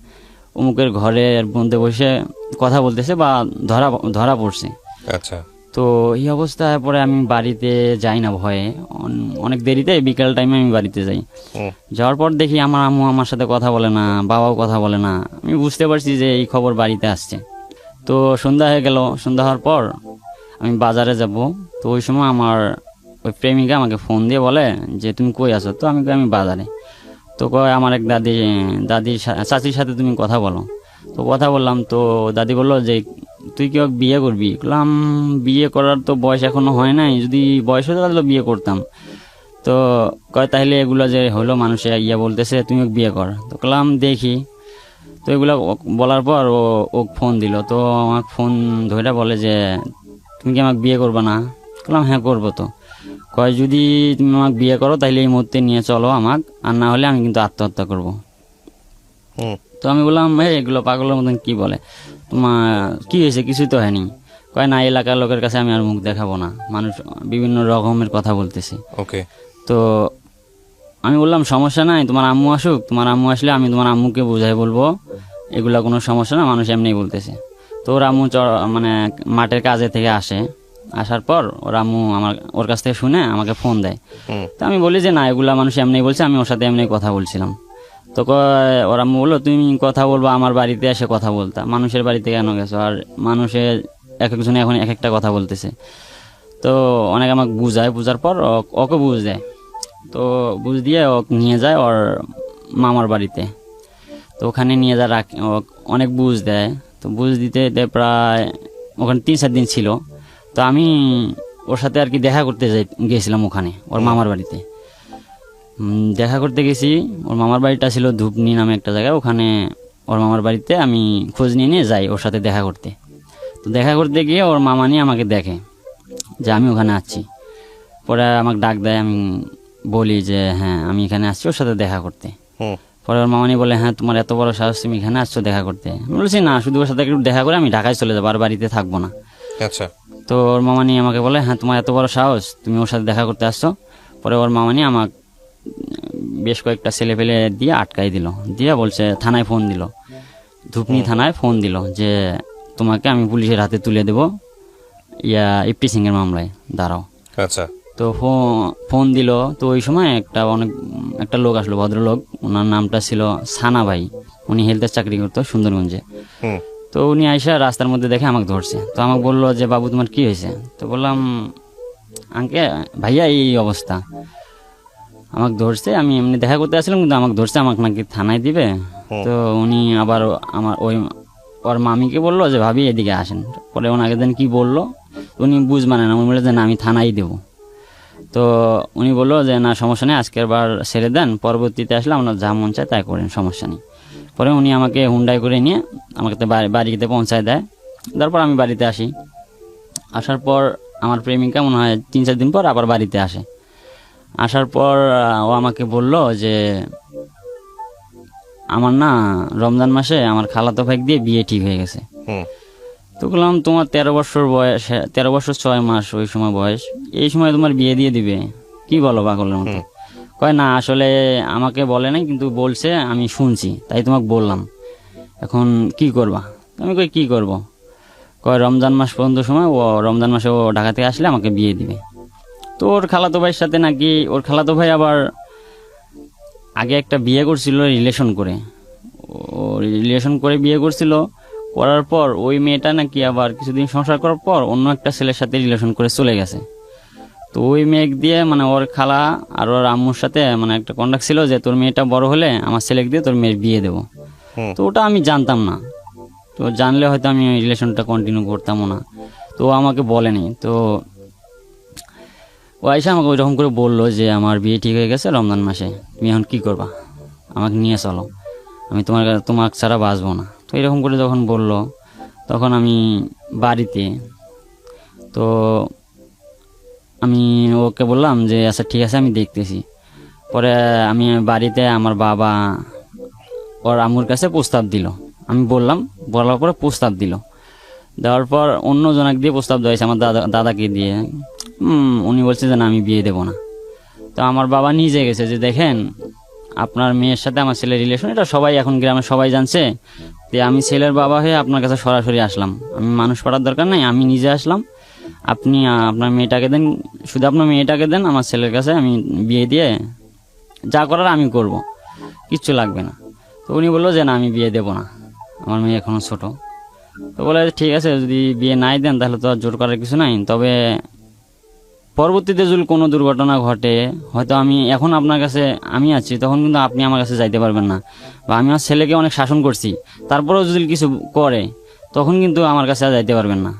অমুকের ঘরের মধ্যে বসে কথা বলতেছে বা ধরা পড়ছে। আচ্ছা। তো এই অবস্থায় পরে আমি বাড়িতে যাই না ভয়ে, অনেক দেরিতে বিকেল টাইমে আমি বাড়িতে যাই। যাওয়ার পর দেখি আমার আম্মু আমার সাথে কথা বলে না, বাবাও কথা বলে না। আমি বুঝতে পারছি যে এই খবর বাড়িতে আসছে। তো সন্ধ্যা হয়ে গেল। সন্ধ্যা হওয়ার পর আমি বাজারে যাব। তো ওই সময় আমার ওই প্রেমিকা আমাকে ফোন দিয়ে বলে যে তুমি কই আছো? তো আমি বাজারে। তো কয় আমার এক চাচির সাথে তুমি কথা বলো। তো কথা বললাম, তো দাদি বললো যে তুই কি ওকে বিয়ে করবি? বললাম বিয়ে করার তো বয়স এখনো হয় নাই, যদি বয়স হতো তাহলে বিয়ে করতাম। তো কয় তাহলে এগুলো যে হলো মানুষে বলতেছে তুমি ওকে বিয়ে কর। তো বললাম দেখি। তো এগুলো বলার পর ও ফোন দিল। তো আমাকে ফোন ধরে বলে যে তুমি কি আমাকে বিয়ে করবে না? বললাম হ্যাঁ করবো। তো কয় যদি তুমি আমাকে বিয়ে করো তাহলে এই মুহূর্তে নিয়ে চলো আমাকে, আর না হলে আমি কিন্তু আত্মহত্যা করব। তো আমি বললাম এগুলো পাগলের মতন কি বলে, তোমার কি হয়েছে? কিছুই তো হয়নি। কয় না এলাকার লোকের কাছে আমি আর মুখ দেখাবো না, মানুষ বিভিন্ন রকমের কথা বলতেছে। ওকে। তো আমি বললাম সমস্যা নাই, তোমার আম্মু আসুক, তোমার আম্মু আসলে আমি তোমার আম্মুকে বুঝাই বলবো, এগুলা কোনো সমস্যা না, মানুষ এমনিই বলতেছে। তো ওর আম্মু মানে মাঠের কাজে থেকে আসার পর ওর আম্মু ওর কাছ থেকে শুনে আমাকে ফোন দেয়। তো আমি বলি যে না এগুলা মানুষ এমনিই বলছে, আমি ওর সাথে এমনি কথা বলছিলাম। তো ওর আম্মু বললো তুমি কথা বলবো, আমার বাড়িতে এসে কথা বলতা, মানুষের বাড়িতে কেন গেছো? আর মানুষের এক একজনে এখন এক একটা কথা বলতেছে। তো অনেক আমাকে বুঝার পর ওকে বুঝ দেয়। তো বুঝ দিয়ে ওকে নিয়ে যায় ওর মামার বাড়িতে। তো ওখানে নিয়ে যা অনেক বুঝ দেয়। তো বুঝ দিতে প্রায় ওখানে 3-4 দিন ছিল। তো আমি ওর সাথে আর কি দেখা করতে গিয়েছিলাম ওখানে ওর মামার বাড়িতে। দেখা করতে গেছি, ওর মামার বাড়িটা ছিল ধূপনি নামে একটা জায়গায়, ওখানে ওর মামার বাড়িতে আমি খোঁজ নিয়ে নিয়ে যাই ওর সাথে দেখা করতে। তো দেখা করতে গিয়ে ওর মামা নিয়ে আমাকে দেখে যে আমি ওখানে আছি, পরে আমাকে ডাক দেয়, আমি বলি যে হ্যাঁ আমি এখানে আসছি ওর সাথে দেখা করতে। পরে ওর মামানি বলে হ্যাঁ তোমার এত বড় সাহস, তুমি এখানে আসছো দেখা করতে? আমি বলছি না, শুধু ওর সাথে একটু দেখা করে আমি ঢাকায় চলে যাবো, আর বাড়িতে থাকবো না। আচ্ছা। তো ওর মামানি আমাকে বলে হ্যাঁ তোমার এত বড় সাহস, তুমি ওর সাথে দেখা করতে আসছো? পরে ওর মামানি আমাকে বেশ কয়েকটা ছেলে পেলে দিয়ে আটকাই দিল, দিয়ে বলছে থানায় ফোন দিল, ধূপনি থানায় ফোন দিল যে তোমাকে আমি পুলিশের হাতে তুলে দেবো ইফটিজিং এর মামলায়, দাঁড়াও। আচ্ছা। তো ফোন দিল। তো ওই সময় একটা লোক আসলো, ভদ্রলোক, ওনার নামটা ছিল সানা ভাই, উনি হেলথের চাকরি করতো সুন্দরগঞ্জে। তো উনি আইসা রাস্তার মধ্যে দেখে আমাকে ধরছে। তো আমাকে বললো যে বাবু তোমার কি হয়েছে? তো বললাম ভাইয়া এই অবস্থা, আমাকে ধরছে, আমি এমনি দেখা করতে আসছিলাম কিন্তু আমাকে ধরছে, আমাকে নাকি থানায় দিবে। তো উনি আবার আমার ওর মামিকে বললো যে ভাবি এদিকে আসেন। পরে ওনাকে দেন কি বললো, উনি বুঝ মানে না, উনি বললো যে না আমি থানায় দেবো। তো উনি বললো যে না সমস্যা নেই, আজকের বার ছেড়ে দেন, পরবর্তীতে আসলে আপনার যা মন চায় তাই করেন, সমস্যা নেই। পরে উনি আমাকে হুন্ডাই করে নিয়ে আমাকে বাড়িতে পৌঁছায় দেয়। তারপর আমি বাড়িতে আসি। আসার পর আমার প্রেমিকা মনে হয় 3-4 দিন পর আবার বাড়িতে আসে। আসার পর ও আমাকে বলল যে আমার না রমজান মাসে আমার খালাতো ভাই দিয়ে বিয়ে ঠিক হয়ে গেছে। তো বললাম তোমার 13 বছর বয়স, 13 বছর 6 মাস ওই সময় বয়স, এই সময় তোমার বিয়ে দিয়ে দিবে? কি বলো পাগলের মতো? কয় না আসলে আমাকে বলে নাই, কিন্তু বলছে আমি শুনছি তাই তোমাকে বললাম, এখন কি করবা? আমি কই কি করব? কয় রমজান মাস পর্যন্ত সময়, ও রমজান মাসে ও ঢাকা থেকে আসলে আমাকে বিয়ে দিবে। তো ওর খালাতো ভাইয়ের সাথে নাকি, ওর খালাতো ভাই আবার আগে একটা বিয়ে করছিল রিলেশন করে, ও রিলেশন করে বিয়ে করছিল, করার পর ওই মেয়েটা নাকি আবার কিছুদিন সংসার করার পর অন্য একটা ছেলের সাথে রিলেশন করে চলে গেছে। তো ওই মেয়ে দিয়ে মানে ওর খালা আর ওর আম্মুর সাথে মানে একটা কন্ট্যাক্ট ছিল যে তোর মেয়েটা বড় হলে আমার ছেলেকে দিয়ে তোর মেয়ের বিয়ে দেবো। তো ওটা আমি জানতাম না, তো জানলে হয়তো আমি রিলেশনটা কন্টিনিউ করতামও না। তো ও আমাকে বলেনি। তো ও আইসা আমাকে ওইরকম করে বললো যে আমার বিয়ে ঠিক হয়ে গেছে রমজান মাসে, তুমি এখন কী করবা, আমাকে নিয়ে চলো, আমি তোমাকে ছাড়া বাঁচবো না। তো এরকম করে যখন বললো তখন আমি বাড়িতে, তো আমি ওকে বললাম যে আচ্ছা ঠিক আছে আমি দেখতেছি। পরে আমি বাড়িতে আমার বাবা ওর আম্মুর কাছে প্রস্তাব দিল, আমি বলার পরে প্রস্তাব দিল, দেওয়ার পর অন্য জনক দিয়ে প্রস্তাব দেওয়া আমার দাদাকে দিয়ে। উনি বলছে যে না আমি বিয়ে দেবো না। তো আমার বাবা নিজে গেছে যে দেখেন আপনার মেয়ের সাথে আমার ছেলের রিলেশন, এটা সবাই এখন গ্রামে সবাই জানছে, তো আমি ছেলের বাবা হয়ে আপনার কাছে সরাসরি আসলাম, আমি মানুষ পড়ার দরকার নাই, আমি নিজে আসলাম, আপনি আপনার মেয়েটাকে দেন, শুধু আপনার মেয়েটাকে দেন আমার ছেলের কাছে, আমি বিয়ে দিয়ে যা করার আমি করব, কিচ্ছু লাগবে না। তো উনি বললো যে না আমি বিয়ে দেবো না, আমার মেয়ে এখনো ছোট। তো বলে ঠিক আছে যদি বিয়ে নাই দেন তাহলে তো আর জোর করার কিছু নাই, তবে পরবর্তীতে যদি কোনো দুর্ঘটনা ঘটে, হয়তো আমি এখন আপনার কাছে আমি আছি, তখন কিন্তু আপনি আমার কাছে যাইতে পারবেন না, বা আমি আমার ছেলেকে অনেক শাসন করছি, তারপরেও যদি কিছু করে তখন কিন্তু আমার কাছে আর যাইতে পারবেন না,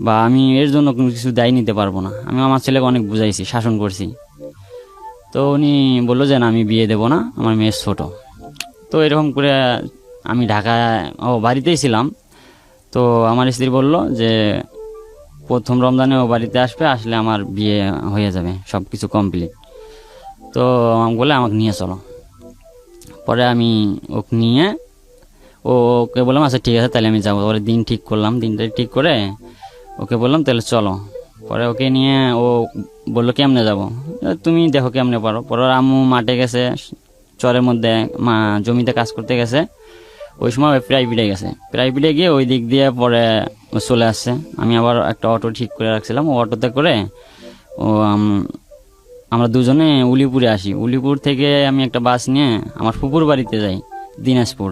বা আমি এর জন্য কোনো কিছু দায়ী নিতে পারবো না, আমি আমার ছেলেকে অনেক বুঝাইছি, শাসন করছি। তো উনি বললো যে না আমি বিয়ে দেবো না, আমার মেয়ে ছোট। তো এরকম করে আমি ঢাকায় বাড়িতেই ছিলাম। তো আমার স্ত্রী বলল যে প্রথম রমজানে ও বাড়িতে আসবে, আসলে আমার বিয়ে হয়ে যাবে, সব কিছু কমপ্লিট। তো আমাকে বলে আমাকে নিয়ে চলো। পরে আমি ওকে নিয়ে ওকে বললাম আচ্ছা ঠিক আছে তাহলে আমি যাবো। পরে দিন ঠিক করলাম, দিনটা ঠিক করে ওকে বললাম তাহলে চলো। পরে ওকে নিয়ে ও বললো কেমনে যাব, তুমি দেখো কেমনে পারো। পরে ওর আম্মু মাঠে গেছে, চরের মধ্যে জমিতে কাজ করতে গেছে, ওই সময় প্রাইভেটে গেছে, প্রাইভেটে গিয়ে ওই দিক দিয়ে পরে চলে আসছে। আমি আবার একটা অটো ঠিক করে রাখছিলাম, ও অটোতে করে আমরা দুজনে উলিপুরে আসি। উলিপুর থেকে আমি একটা বাস নিয়ে আমার ফুপুর বাড়িতে যাই, দিনাজপুর,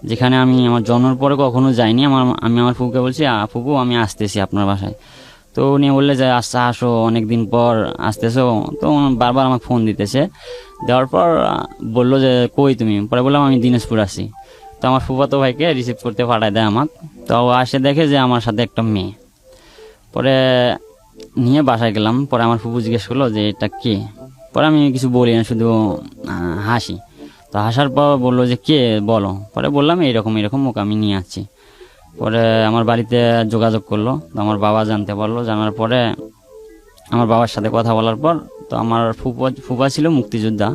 যেখানে আমি আমার জন্মের পরে কখনো যাইনি। আমি আমার ফুপুকে বলছি ফুপু আমি আসতেছি আপনার বাসায়। তো উনি বললে যে আচ্ছা আসো, অনেক দিন পর আসতেছো। তো বারবার আমাকে ফোন দিতেছে, দেওয়ার পর বললো যে কই তুমি? পরে বললাম আমি দিনাজপুর আসি। তো আমার ফুফাতো ভাইকে রিসিভ করতে পাঠায় দেয় আমাকে। তো আসে দেখে যে আমার সাথে একটা মেয়ে। পরে নিয়ে বাসায় গেলাম। পরে আমার ফুপু জিজ্ঞেস করলো যে এটা কে। পরে আমি কিছু বলি না, শুধু হাসি। তো হাসার পর বললো যে কে বলো। পরে বললাম এরকম এরকম, ওকে আমি নিয়ে আসছি। পরে আমার বাড়িতে যোগাযোগ করলো, তো আমার বাবা জানতে পারলো। জানার পরে আমার বাবার সাথে কথা বলার পর, তো আমার ফুপা ছিল মুক্তিযোদ্ধা।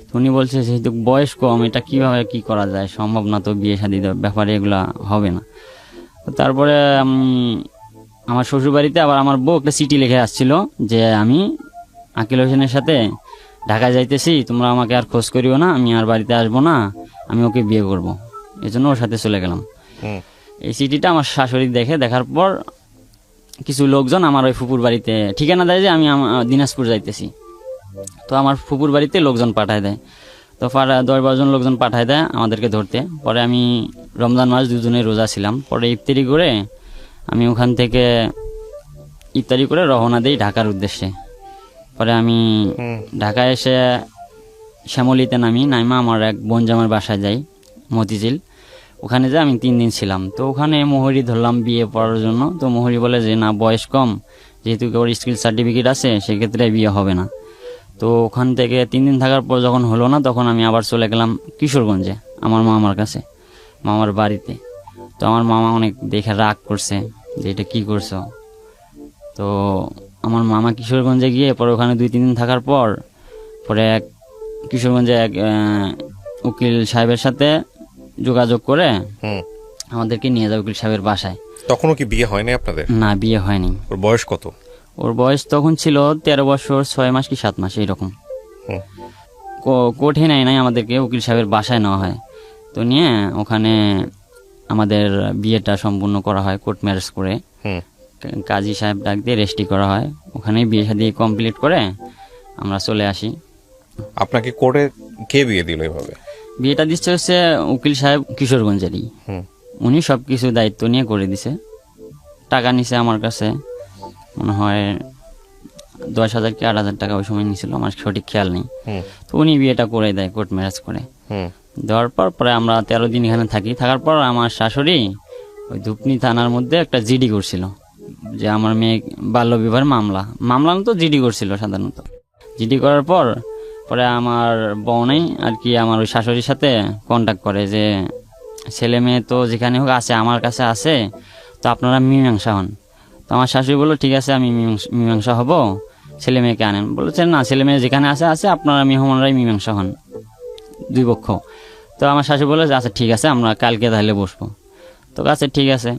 তো উনি বলছে যেহেতু বয়স কম, এটা কিভাবে কি করা যায়, সম্ভব না তো, বিয়ে শাদী ব্যাপারে এগুলা হবে না। তো তারপরে আমি আমার শ্বশুরবাড়িতে আবার আমার বউ একটা চিঠি লিখে আসছিল যে আমি আকিল হোসেনের সাথে ঢাকা যাইতেছি, তোমরা আমাকে আর খোঁজ করিও না, আমি আর বাড়িতে আসবো না, আমি ওকে বিয়ে করব। এই জন্য ওর সাথে চলে গেলাম। এই চিঠিটা আমার শাশুড়ি দেখার পর কিছু লোকজন আমার ওই ফুপুর বাড়িতে ঠিকানা দেয় যে আমি দিনাজপুর যাইতেছি। তো আমার ফুপুর বাড়িতে লোকজন পাঠায় দেয়। তো 10-12 জন লোকজন পাঠায় দেয় আমাদেরকে ধরতে। পরে আমি রমজান মাস 2 জনের রোজা ছিলাম। পরে ইফতারি করে আমি ওখান থেকে ইফতারি করে রওনা দিই ঢাকার উদ্দেশ্যে। পরে আমি ঢাকায় এসে শ্যামলীতে নাইমা আমার এক বোনজামার বাসায় যাই, মতিঝিল। ওখানে যে আমি 3 দিন ছিলাম। তো ওখানে মোহরি ধরলাম বিয়ে পড়ার জন্য। তো মোহরি বলে যে না, বয়স কম, যেহেতু ওর স্কিল সার্টিফিকেট আছে সেক্ষেত্রে বিয়ে হবে না। তো ওখান থেকে 3 দিন থাকার পর যখন হলো না, তখন আমি আবার চলে গেলাম কিশোরগঞ্জে আমার মামার কাছে, মামার বাড়িতে। তো আমার মামা অনেক দেখে রাগ করছে যে এটা কী করছো। তো আমার মামা কিশোরগঞ্জে গিয়ে পরে ওখানে 2-3 দিন থাকার পর পরে কিশোরগঞ্জে এক উকিল সাহেবের সাথে যোগাযোগ করে আমাদেরকে নিয়ে যায় উকিল সাহেবের বাসায়। তখনও কি বিয়ে হয়নি আপনাদের? না, বিয়ে হয়নি। ওর বয়স কত? ওর বয়স তখন ছিল 13 বছর 6 মাস কি 7 মাস এইরকম। কোর্টে নাই আমাদেরকে, উকিল সাহেবের বাসায় নেওয়া হয়। তো নিয়ে ওখানে আমাদের বিয়েটা সম্পূর্ণ করা হয় কোর্ট ম্যারেজ করে। কাজী সাহেব ডাক দিয়ে রেজিস্ট্রি করা হয়। ওখানেই বিয়ে শাদী কমপ্লিট করে আমরা চলে আসি। আপনাকে কোর্টে কে বিয়ে দিল এভাবে? বিয়েটা দিচ্ছে হচ্ছে উকিল সাহেব কিশোরগঞ্জেরই। উনি সবকিছু দায়িত্ব নিয়ে করে দিছে। টাকা নিছে আমার কাছে মনে হয় 10,000 কি 8,000 টাকা ওই সময় নিছিল, আমার সঠিক খেয়াল নেই। তো উনি বিয়েটা করে দেয় কোর্ট ম্যারেজ করে। দেওয়ার পর পরে আমরা 13 দিন এখানে থাকার পর আমার শাশুড়ি ওই ধুপনি থানার মধ্যে একটা জিডি করছিল যে আমার মেয়ে বাল্য বিবাহের মামলা তো জিডি করছিল সাধারণত। জিডি করার পর পরে আমার বোনই আর কি আমার ওই শাশুড়ির সাথে কন্ট্যাক্ট করে যে ছেলে মেয়ে তো যেখানে হোক আছে, আমার কাছে আছে, তো আপনারা মীমাংসা হন। তো আমার শাশুড়ি বললো ঠিক আছে, আমি মীমাংসা হব, ছেলে মেয়েকে আনেন। বলেছেন না, ছেলে মেয়ে যেখানে আছে আপনারা মেহমানরাই মীমাংসা হন, 2 পক্ষ। তো আমার শাশুড়ি বলে যে আচ্ছা ঠিক আছে, আমরা কালকে তাহলে বসবো। তো আচ্ছা ঠিক আছে।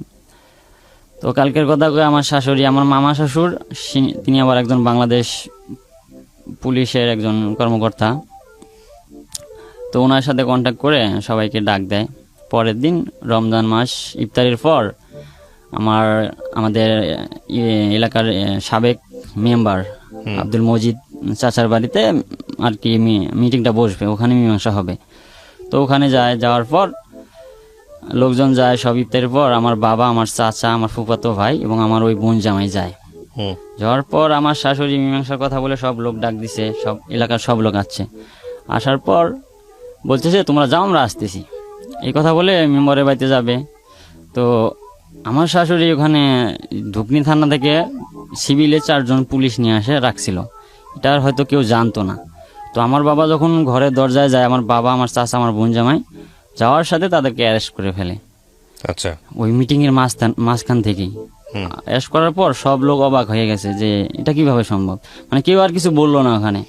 তো কালকের কথা কয়ে আমার শাশুড়ি, আমার মামা শ্বশুর, তিনি আবার একজন বাংলাদেশ পুলিশের একজন কর্মকর্তা। তো ওনার সাথে কন্ট্যাক্ট করে সবাইকে ডাক দেয়। পরের দিন রমজান মাস ইফতারির পর আমাদের এলাকার সাবেক মেম্বার আব্দুল মজিদ চাচার বাড়িতে আর কি মিটিংটা বসবে, ওখানে মীমাংসা হবে। তো ওখানে যাওয়ার পর লোকজন যায় সব। ইফতারের পর আমার বাবা, আমার চাচা, আমার ফুফাতো ভাই এবং আমার ওই বোন জামাই যায়। যাওয়ার পর আমার শাশুড়ি মীমাংসার কথা বলে সব লোক ডাক দিছে, সব এলাকার সব লোক আসছে। আসার পর বলতেছে তোমরা যাও, আমরা আসতেছি, এই কথা বলে মেম্বারের বাড়িতে যাবে। তো আমার শাশুড়ি ওখানে ধুপনি থানা থেকে সিভিলে 4 জন পুলিশ নিয়ে আসে রাখছিল, এটা হয়তো কেউ জানতো না। তো আমার বাবা যখন ঘরের দরজায় যায়, আমার বাবা, আমার চাচা, আমার বোন জামাই যাওয়ার সাথে তাদেরকে অ্যারেস্ট করে ফেলে। আচ্ছা, ওই মিটিংয়ের মাঝখান থেকেই অ্যারেস্ট করার পর সব লোক অবাক হয়ে গেছে যে এটা কিভাবে সম্ভব, মানে কেউ আর কিছু বললো না ওখানে।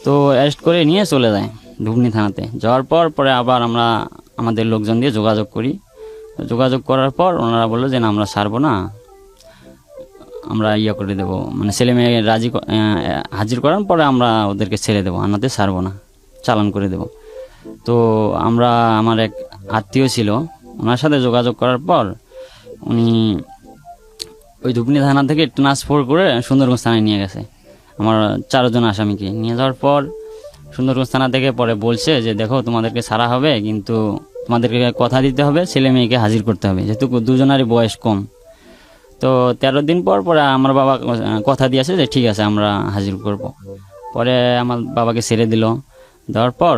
তো অ্যারেস্ট করে নিয়ে চলে যায় ধুপনি থানাতে। যাওয়ার পর পরে আবার আমরা আমাদের লোকজন দিয়ে যোগাযোগ করি। যোগাযোগ করার পর ওনারা বললো যে না, আমরা ছাড়বো না, আমরা করে দেবো, মানে ছেলে মেয়ে হাজির করার পরে আমরা ওদেরকে ছেড়ে দেবো, আমাদের ছাড়বো না, চালান করে দেবো। তো আমার এক আত্মীয় ছিল, ওনার সাথে যোগাযোগ করার পর উনি ওই ধুপনি থানা থেকে ট্রান্সফার করে সুন্দরগঞ্জ থানায় নিয়ে গেছে। আমার 4 জন আসামিকে নিয়ে যাওয়ার পর সুন্দরগঞ্জ থানা থেকে পরে বলছে যে দেখো, তোমাদেরকে ছাড়া হবে, কিন্তু তোমাদেরকে কথা দিতে হবে, ছেলে মেয়েকে হাজির করতে হবে, যেহেতু 2 জনেরই বয়স কম। তো 13 দিন পর পরে আমার বাবা কথা দিয়েছে যে ঠিক আছে, আমরা হাজির করব। পরে আমার বাবাকে ছেড়ে দিল। দেওয়ার পর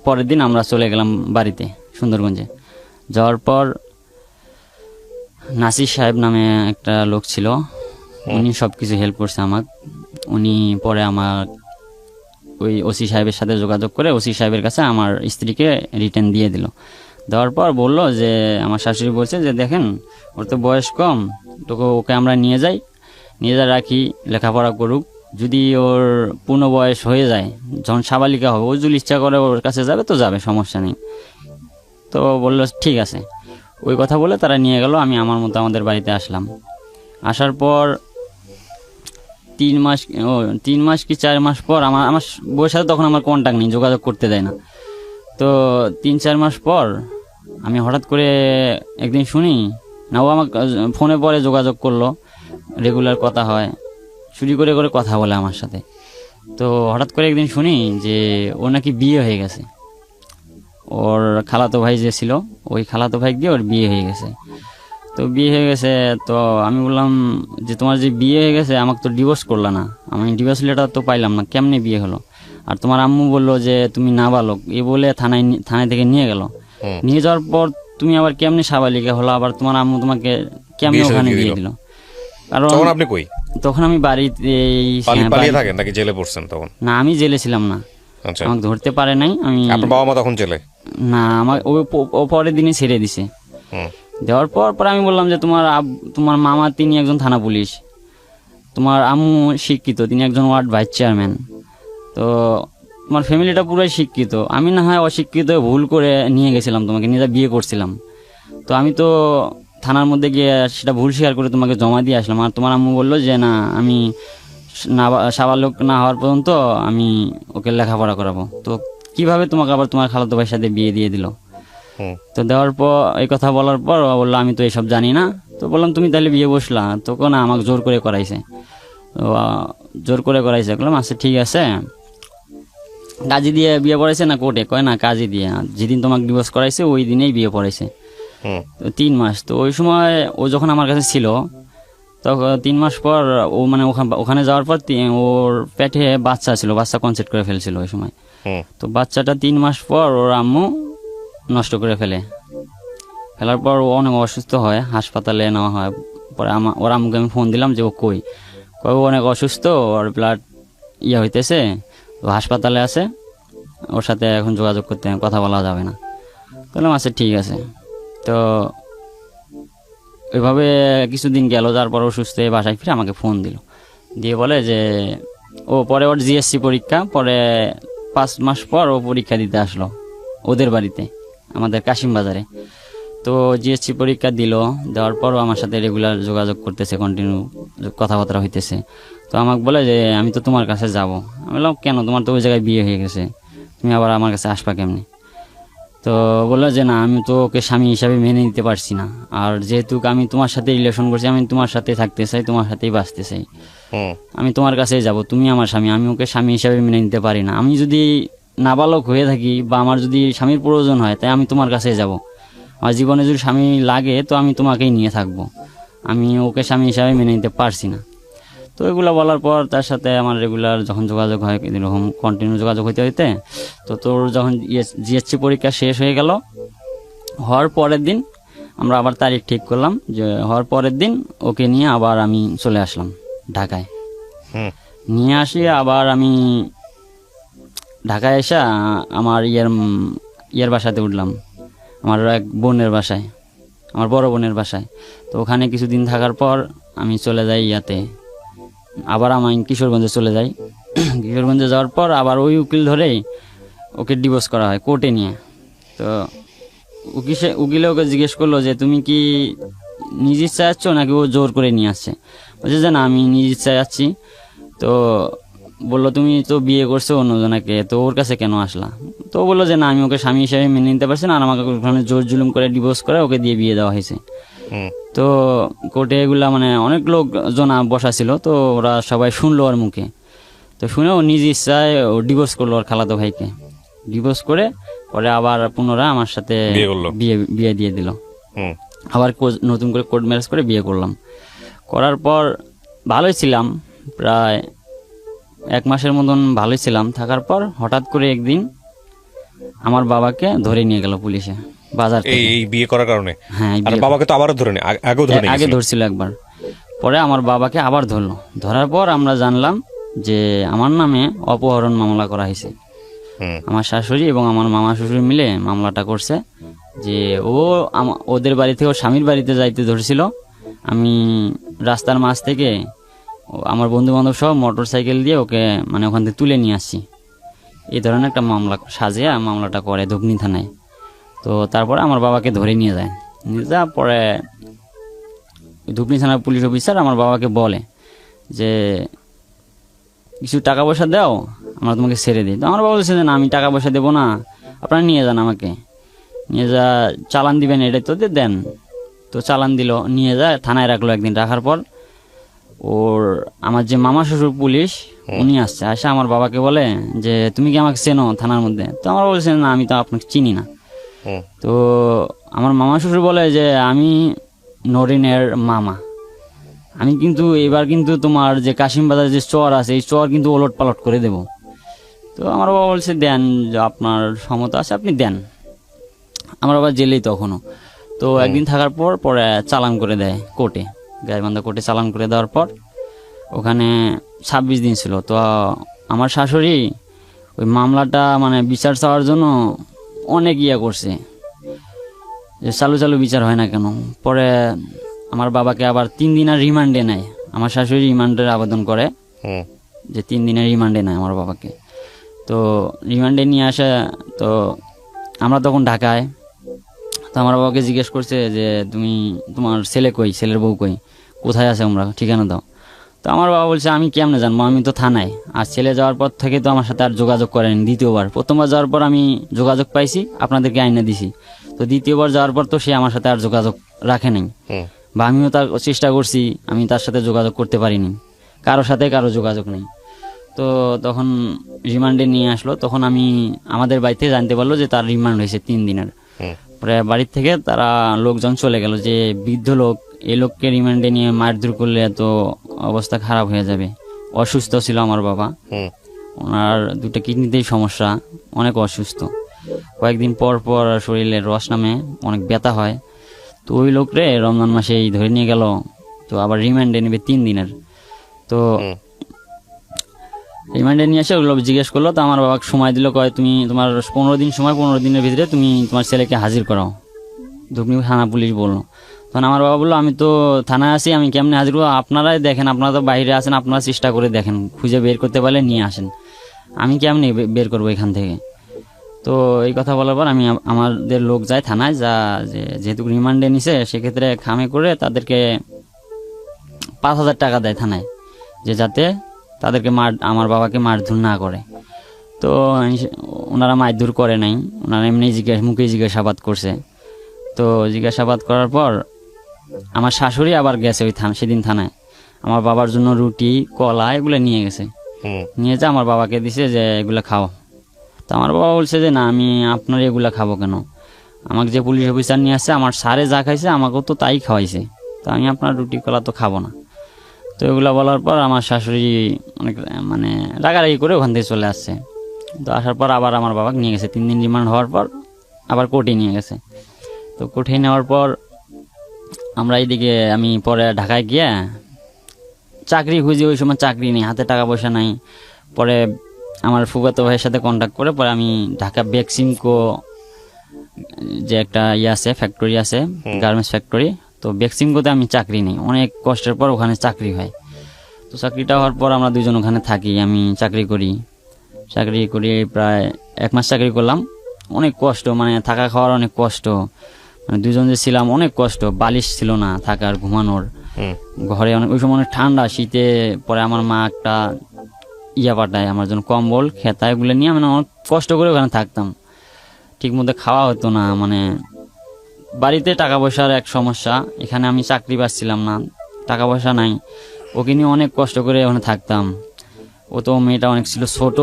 পরের দিন আমরা চলে গেলাম বাড়িতে সুন্দরগঞ্জে। যাওয়ার পর নাসির সাহেব নামে একটা লোক ছিল, উনি সবকিছু হেল্প করছে আমাকে। উনি পরে আমার ওই ওসি সাহেবের সাথে যোগাযোগ করে ওসি সাহেবের কাছে আমার স্ত্রীকে রিটার্ন দিয়ে দিল। দেওয়ার পর বলল যে আমার শাশুড়ি বলছে যে দেখেন ওর তো বয়স কম, ওকে আমরা নিয়ে যাই, নিয়ে যা রাখি, লেখাপড়া করুক, যদি ওর পূর্ণ বয়স হয়ে যায়, যখন সাবালিকা হবে, ও যদি ইচ্ছা করে ওর কাছে যাবে তো যাবে, সমস্যা নেই। তো বললো ঠিক আছে। ওই কথা বলে তারা নিয়ে গেল। আমি আমার মতো আমাদের বাড়িতে আসলাম। আসার পর 3 মাস কি 4 মাস পর আমার আমার বউয়ের সাথে তখন আমার কন্ট্যাক্ট নেই, যোগাযোগ করতে দেয় না। তো 3-4 মাস পর আমি হঠাৎ করে একদিন শুনি, না ও আমাকে ফোনে পরে যোগাযোগ করলো, রেগুলার কথা হয়, চুরি করে করে কথা বলে আমার সাথে। তো হঠাৎ করে একদিন শুনি যে ও নাকি বিয়ে হয়ে গেছে। ওর খালাতো ভাই যে ছিল, ওই খালাতো ভাই দিয়ে ওর বিয়ে হয়ে গেছে। তো বিয়ে হয়ে গেছে, তো আমি বললাম যে তোমার যে বিয়ে হয়ে গেছে, আমাকে তো ডিভোর্স করলা না, আমি ডিভোর্স লেটার তো পাইলাম না, কেমনে বিয়ে হলো? আর তোমার আম্মু বললো যে তুমি নাবালক, এ বলে থানায় থেকে নিয়ে গেল। নিয়ে যাওয়ার পর তুমি আবার কেমনে সাবালিকা হলো? আবার তোমার আম্মু তোমাকে কেমনে ওখানে বিয়ে দিল? কারণ তখন আপনি কই? তখন আমি বাড়িতে পালিয়ে থাকেন নাকি জেলে পড়ছেন তখন? না, আমি জেলে ছিলাম না, আচ্ছা, আমাকে ধরতে পারে নাই। আমি আপনার বাবা মা তখন জেলে? না, আমার ও পরের দিনই ছেড়ে দিছে। হুম, দেওয়ার পর আমি বললাম যে তোমার মামা তিনি একজন থানা পুলিশ, তোমার আম্মু শিক্ষিত, তিনি একজন ওয়ার্ড ভাইস চেয়ারম্যান, তো তোমার ফ্যামিলিটা পুরাই শিক্ষিত। আমি না হয় অশিক্ষিত ভুল করে নিয়ে গেছিলাম, তোমাকে নিয়ে বিয়ে করছিলাম। তো আমি তো থানার মধ্যে গিয়ে সেটা ভুল স্বীকার করে তোমাকে জমা দিয়ে আসলাম। আর তোমার আম্মু বললো যে না, আমি সাবালক না হওয়ার পর্যন্ত আমি ওকে লেখাপড়া করাবো। তো কিভাবে তোমাকে আবার তোমার খালাতো ভাইয়ের সাথে বিয়ে দিয়ে দিল? হুম, তো দেওয়ার পর এই কথা বলার পর ও বললো আমি তো এসব জানি না। তো বললাম তুমি তাহলে বিয়ে বসলা? তো না, আমাকে জোর করে করাইছে। তো জোর করে করাইছে। বললাম আচ্ছা ঠিক আছে, কাজী দিয়ে বিয়ে পড়াইছে না কোর্টে? কয় না, কাজী দিয়ে। যেদিন তোমাকে ডিভোর্স করাইছে ওই দিনেই বিয়ে পড়াইছে। হুম, তো 3 মাস। তো ওই সময় ও যখন আমার কাছে ছিল, তখন 3 মাস পর ও মানে ওখানে যাওয়ার পর ওর পেটে বাচ্চা ছিল, বাচ্চা কনসেপ্ট করে ফেলছিল ওই সময়। হুম, তো বাচ্চাটা 3 মাস পর ওর আম্মু নষ্ট করে ফেলার পর ও অনেক অসুস্থ হয়, হাসপাতালে নেওয়া হয়। পরে ওর আম্মুকে আমি ফোন দিলাম যে ও কই? কয় ও অনেক অসুস্থ, ওর ব্লাড হইতেছে, তো হাসপাতালে আছে, ওর সাথে এখন যোগাযোগ করতে কথা বলা যাবে না। বললাম আচ্ছা ঠিক আছে। তো ওইভাবে কিছুদিন গেল, তারপর ও সুস্থ হয়ে বাসায় ফিরে আমাকে ফোন দিল, দিয়ে বলে যে ও পরে ওর জিএসসি পরীক্ষা, পরে 5 মাস পর ও পরীক্ষা দিতে আসলো ওদের বাড়িতে, আমাদের কাশিম বাজারে। তো জিএসসি পরীক্ষা দেওয়ার পরও আমার সাথে রেগুলার যোগাযোগ করতেছে, কন্টিনিউ কথাবার্তা হইতেছে। তো আমাকে বলে যে আমি তো তোমার কাছে যাব। আমি বললাম কেন, তোমার তো ওই জায়গায় বিয়ে হয়ে গেছে, তুমি আবার আমার কাছে আসবা কেমনি? তো বললো যে না, আমি তো ওকে স্বামী হিসাবে মেনে নিতে পারছি না, আর যেহেতু আমি তোমার সাথে রিলেশন করছি, আমি তোমার সাথে থাকতে চাই, তোমার সাথেই বাঁচতে চাই, হুম, আমি তোমার কাছেই যাব, তুমি আমার স্বামী, আমি ওকে স্বামী হিসাবে মেনে নিতে পারি না। আমি যদি নাবালক হয়ে থাকি বা আমার যদি স্বামীর প্রয়োজন হয়, তাই আমি তোমার কাছেই যাব। আমার জীবনে যদি স্বামী লাগে তো আমি তোমাকেই নিয়ে থাকবো, আমি ওকে স্বামী হিসাবে মেনে নিতে পারছি না। তো এগুলো বলার পর তার সাথে আমার রেগুলার যখন যোগাযোগ হয়, এরকম কন্টিনিউ যোগাযোগ হইতে তো তোর যখন জিএসসি পরীক্ষা শেষ হয়ে গেল, হওয়ার পরের দিন আমরা আবার তারিখ ঠিক করলাম, যে হওয়ার পরের দিন ওকে নিয়ে আবার আমি চলে আসলাম ঢাকায়। হুম, নিয়ে আসি আবার আমি ঢাকায় এসে আমার ইয়ের বাসাতে উঠলাম, আমার এক বোনের বাসায়, আমার বড় বোনের বাসায়। তো ওখানে কিছুদিন থাকার পর আমি চলে যাই আবার আমি কিশোরগঞ্জে চলে যাই। কিশোরগঞ্জে যাওয়ার পর আবার ওই উকিল ধরেই ওকে ডিভোর্স করা হয় কোর্টে নিয়ে। তো উকিলে ওকে জিজ্ঞেস করলো যে তুমি কি নিজ ইচ্ছা যাচ্ছ নাকি ও জোর করে নিয়ে আসছে? বলছে যে না, আমি নিজ ইচ্ছা যাচ্ছি। তো বললো তুমি তো বিয়ে করছো অন্যজনাকে, তো ওর কাছে কেন আসলা? তো বললো যে না, আমি ওকে স্বামী হিসেবে মেনে নিতে পারছি না, আর আমাকে ওখানে জোর জুলুম করে ডিভোর্স করে ওকে দিয়ে বিয়ে দেওয়া হয়েছে। হুম, তো কোর্টে এগুলা মানে অনেক লোকজন বসা ছিল, তো ওরা সবাই শুনলো ওর মুখে। তো শুনে ও নিজ ইচ্ছায় ও ডিভোর্স করলো ওর খালাতো ভাইকে। ডিভোর্স করে পরে আবার পুনরায় আমার সাথে বিয়ে দিয়ে দিল। হুম, আবার নতুন করে কোর্ট ম্যারেজ করে বিয়ে করলাম। করার পর ভালোই ছিলাম, প্রায় 1 মাসের মতন ভালোই ছিলাম। থাকার পর হঠাৎ করে একদিন আমার বাবাকে ধরে নিয়ে গেল পুলিশে বাজার থেকে। এই বিয়ে করার কারণে? হ্যাঁ, আর বাবাকে তো আবারও ধরে নি, আগেও ধরে নিয়ে আগে গেছিল? ধরছিল একবার। পরে আমার বাবাকে আবার ধরলো, ধরার পর আমরা জানলাম যে আমার নামে অপহরণ মামলা করা হয়েছে। হুম আমার শাশুড়ি এবং আমার মামা শ্বশুর মিলে মামলাটা করছে যে ও ওদের বাড়ি থেকে ওর স্বামীর বাড়িতে যাইতে ধরছিল। আমি রাস্তার মাঝ থেকে আমার বন্ধু বান্ধব সহ মোটর সাইকেল দিয়ে ওকে মানে ওখান থেকে তুলে নিয়ে আসছি। এই ধরনের একটা মামলা সাজিয়ে মামলাটা করে ধুবনি থানায়। তো তারপরে আমার বাবাকে ধরে নিয়ে যায়, নিয়ে যাওয়ার পরে ধুবনি থানার পুলিশ অফিসার আমার বাবাকে বলে যে কিছু টাকা পয়সা দাও, আমরা তোমাকে ছেড়ে দিই। তো আমার বাবা বলছে যে না, আমি টাকা পয়সা দেবো না, আপনারা নিয়ে যান, আমাকে নিয়ে যা, চালান দিবেন এটাই তো দেন। তো চালান দিল, নিয়ে যায় থানায় রাখলো একদিন। রাখার পর ওর আমার যে মামা শ্বশুর পুলিশ উনি আসছে, আসে আমার বাবাকে বলে যে তুমি কি আমাকে চেনো থানার মধ্যে? তো আমার বলছে না, আমি তো আপনাকে চিনি না। হুম তো আমার মামা শ্বশুর বলে যে আমি নরিনের মামা, আমি কিন্তু এবার কিন্তু তোমার যে কাশিম বাজার যে চর আছে এই চর কিন্তু ওলট পালট করে দেব। তো আমার বাবা বলছে দেন, যে আপনার ক্ষমতা আছে আপনি দেন। আমার বাবা জেলেই তখনও। তো একদিন থাকার পর পরে চালান করে দেয় কোর্টে, গাইবান্ধা কোর্টে চালান করে দেওয়ার পর ওখানে 26 দিন ছিল। তো আমার শাশুড়ি ওই মামলাটা মানে বিচার চাওয়ার জন্য অনেক করছে যে চালু চালু বিচার হয় না কেন। পরে আমার বাবাকে আবার 3 দিনের রিমান্ডে নেয়, আমার শাশুড়ি রিমান্ডের আবেদন করে হুম যে 3 দিনের রিমান্ডে নেয় আমার বাবাকে। তো রিমান্ডে নিয়ে আসে, তো আমরা তখন ঢাকায়। তো আমার বাবাকে জিজ্ঞেস করছে যে তুমি তোমার ছেলে কই, ছেলের বউ কই, কোথায় আছে, আমরা ঠিকানা দাও। তো আমার বাবা বলছে আমি কেমনে জানবো, আমি তো থানায়। আর ছেলে যাওয়ার পর থেকে তো আমার সাথে আর যোগাযোগ করেনি। দ্বিতীয়বার, প্রথমবার যাওয়ার পর আমি যোগাযোগ পাইছি, আপনাদেরকে আইনা দিছি। তো দ্বিতীয়বার যাওয়ার পর তো সে আমার সাথে আর যোগাযোগ রাখে নাই, হুম বা আমিও তার চেষ্টা করছি, আমি তার সাথে যোগাযোগ করতে পারিনি, কারোর সাথে কারো যোগাযোগ নেই। তো তখন রিমান্ডে নিয়ে আসলো, তখন আমি আমাদের বাড়িতে জানতে পারলো যে তার রিমান্ড হয়েছে 3 দিনের। হুম পরে বাড়ির থেকে তারা লোকজন চলে গেল যে বৃদ্ধ লোক, এই লোককে রিমান্ডে নিয়ে মারধর করলে তো অবস্থা খারাপ হয়ে যাবে। অসুস্থ ছিল আমার বাবা, হুম ওনার 2টা কিডনিতেই সমস্যা, অনেক অসুস্থ। কয়েকদিন পর পর শরীরে রস নামে, অনেক ব্যথা হয়। তো ওই লোকরে রমজান মাসেই ধরে নিয়ে গেল। তো আবার রিমান্ডে নেবে 3 দিনের। তো হুম রিমান্ডে নিয়ে এসে ওগুলো জিজ্ঞেস করলো। তো আমার বাবাকে সময় দিল, কয় তুমি তোমার 15 দিন সময়, 15 দিনের ভিতরে তুমি তোমার ছেলেকে হাজির করাও। ধুবনি থানা পুলিশ বললো। তখন আমার বাবা বললো আমি তো থানায় আছি, আমি কেমনে হাজির করবো, আপনারাই দেখেন, আপনারা তো বাইরে আছেন, আপনারা চেষ্টা করে দেখেন, খুঁজে বের করতে পারলে নিয়ে আসেন, আমি কেমনে বের করবো এখান থেকে। তো এই কথা বলার পর আমি আমাদের লোক যায় থানায়, যেহেতু রিমান্ডে নিছে সেক্ষেত্রে খামে করে তাদেরকে 5,000 টাকা দেয় থানায়, যে যাতে তাদেরকে আমার বাবাকে মারধর না করে। তো ওনারা মারধর করে নাই, ওনারা এমনি মুখে জিজ্ঞাসাবাদ করছে। তো জিজ্ঞাসাবাদ করার পর আমার শাশুড়ি আবার গেছে ওই সেদিন থানায়, আমার বাবার জন্য রুটি কলা এগুলো নিয়ে গেছে। হুম নিয়ে যা আমার বাবাকে দিছে যে এগুলো খাও। তো আমার বাবা বলছে যে না, আমি আপনার এগুলা খাবো কেন, আমাকে যে পুলিশ অফিসার নিয়ে আসছে আমার স্যারে যা খাইছে আমাকেও তো তাই খাওয়াইছে, তো আমি আপনার রুটি কলা তো খাবো না। তো এগুলো বলার পর আমার শাশুড়ি অনেক মানে রাগারাগি করে ওখান থেকে চলে আসছে। তো আসার পর আবার আমার বাবাকে নিয়ে গেছে 3 দিন রিমান্ড হওয়ার পর, আবার কোর্টে নিয়ে গেছে। তো কোর্টে নেওয়ার পর আমরা এইদিকে আমি পরে ঢাকায় গিয়ে চাকরি খুঁজি, ওই সময় চাকরি নেই, হাতে টাকা পয়সা নাই। পরে আমার ফুফাতো ভাইয়ের সাথে কন্ট্যাক্ট করে পরে আমি ঢাকা বেক্সিমকো যে একটা আছে ফ্যাক্টরি আছে, গার্মেন্টস ফ্যাক্টরি, তো বেক্সিমকোতে আমি চাকরি নেই, অনেক কষ্টের পর ওখানে চাকরি হয়। তো চাকরিটা হওয়ার পর আমরা দুজন ওখানে থাকি, আমি চাকরি করি প্রায় 1 মাস চাকরি করলাম। অনেক কষ্ট, মানে থাকা খাওয়ার অনেক কষ্ট, মানে দুজন যে ছিলাম অনেক কষ্ট, বালিশ ছিল না থাকার ঘুমানোর, ঘরে অনেক ওই সময় অনেক ঠান্ডা শীতে। পরে আমার মা একটা পাঠায় আমার জন্য, কম্বল খেতা এগুলো নিয়ে মানে অনেক কষ্ট করে ওখানে থাকতাম। ঠিক মতো খাওয়া হতো না, মানে বাড়িতে টাকা পয়সার এক সমস্যা, এখানে আমি চাকরি পাচ্ছিলাম না, টাকা পয়সা নাই, ওকে নিয়ে অনেক কষ্ট করে ওখানে থাকতাম। ও তো মেয়েটা অনেক ছিল ছোট,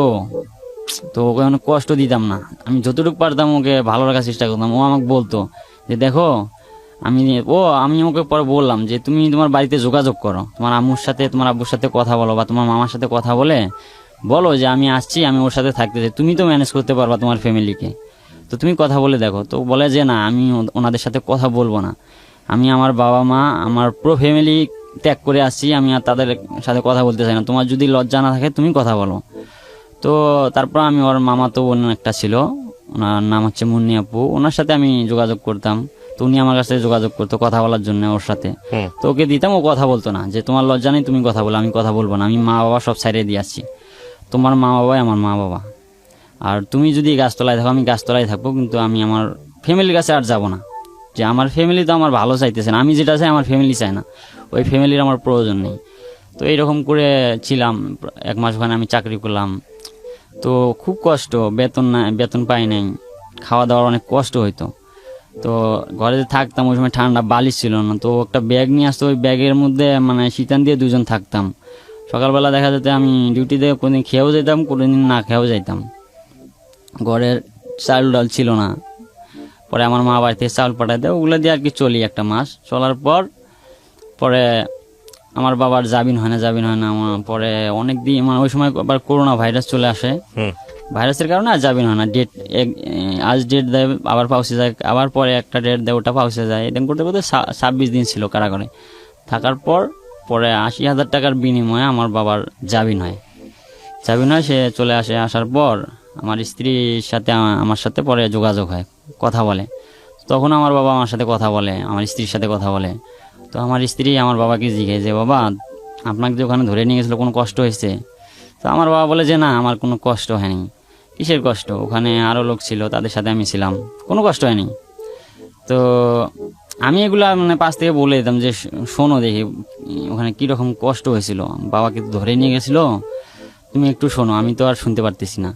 তো ওকে অনেক কষ্ট দিতাম না, আমি যতটুকু পারতাম ওকে ভালো রাখার চেষ্টা করতাম। ও আমাকে বলতো যে দেখো আমি ওকে পরে বললাম যে তুমি তোমার বাড়িতে যোগাযোগ করো, তোমার আম্মুর সাথে তোমার আব্বুর সাথে কথা বলো, বা তোমার মামার সাথে কথা বলে বলো যে আমি আসছি, আমি ওর সাথে থাকতে চাই, তুমি তো ম্যানেজ করতে পারবা তোমার ফ্যামিলিকে, তো তুমি কথা বলে দেখো। তো বলে যে না, আমি ওনাদের সাথে কথা বলবো না, আমি আমার বাবা মা আমার পুরো ফ্যামিলি ত্যাগ করে আসছি, আমি আর তাদের সাথে কথা বলতে চাই না, তোমার যদি লজ্জা না থাকে তুমি কথা বলো। তো তারপর আমি ওর মামাতো বোন একটা ছিল, ওনার নাম হচ্ছে মুন্নি আপু, ওনার সাথে আমি যোগাযোগ করতাম। তো উনি আমার কাছে যোগাযোগ করতো কথা বলার জন্য ওর সাথে। তো ওকে দিতাম, ও কথা বলতো না, যে তোমার লজ্জা নেই তুমি কথা বলো। আমি কথা বলবো না, আমি মা বাবা সব সাইডে দিয়ে আসছি, তোমার মা বাবাই আমার মা বাবা। আর তুমি যদি গাছতলায় থাকো আমি গাছতলায় থাকবো, কিন্তু আমি আমার ফ্যামিলির কাছে আর যাব না। যে আমার ফ্যামিলি তো আমার ভালো চাইতেছে না, আমি যেটা চাই আমার ফ্যামিলি চায় না, ওই ফ্যামিলির আমার প্রয়োজন নেই। তো এইরকম করে ছিলাম 1 মাস, ওখানে আমি চাকরি করলাম। তো খুব কষ্ট, বেতন না, বেতন পাই নাই, খাওয়া দাওয়ার অনেক কষ্ট হইতো। তো ঘরে যে থাকতাম ওই সময় ঠান্ডা, বালিশ ছিল না, তো একটা ব্যাগ নিয়ে আসতো, ওই ব্যাগের মধ্যে মানে শীতান দিয়ে 2জন থাকতাম। সকালবেলা দেখা যেত আমি ডিউটিতে কোনদিন খেয়েও যেতাম, কোনদিন না খেয়েও যাইতাম। ঘরের চাল ডাল ছিল না, পরে আমার মা বাড়ি থেকে চাউল পাঠাইতে, ওগুলো দিয়ে আর কি চলি 1 মাস। চলার পর পরে আমার বাবার জামিন হয় না আমার, পরে অনেক দিন মানে ওই সময় আবার করোনা ভাইরাস চলে আসে, ভাইরাসের কারণে আর জামিন হয় না। আজ ডেট দেয়, আবার পাউসে যায়, আবার পরে একটা ডেট দেয়, ওটা পাউসে যায়, এরকম করতে করতে 26 দিন ছিল কারাগারে থাকার পর পরে 80,000 টাকার বিনিময়ে আমার বাবার জামিন হয়। সে চলে আসে। আসার পর আমার স্ত্রীর সাথে আমার সাথে পরে যোগাযোগ হয়, কথা বলে। তখন আমার বাবা আমার সাথে কথা বলে, আমার স্ত্রীর সাথে কথা বলে। তো আমার স্ত্রী আমার বাবাকে জিজ্ঞেস যে বাবা আপনাকে যে ওখানে ধরে নিয়ে গেছিলো কোনো কষ্ট হয়েছে? তো আমার বাবা বলে যে না, আমার কোনো কষ্ট হয়নি। কিসের কষ্ট? ওখানে আরও লোক ছিল, তাদের সাথে আমি ছিলাম, কোনো কষ্ট হয়নি। তো আমি এগুলা মানে পাশ থেকে বলে দিতাম যে শোনো দেখি ওখানে কীরকম কষ্ট হয়েছিল, বাবাকে তো ধরে নিয়ে গেছিলো, তুমি একটু শোনো, আমি তো আর শুনতে পারতেছি না।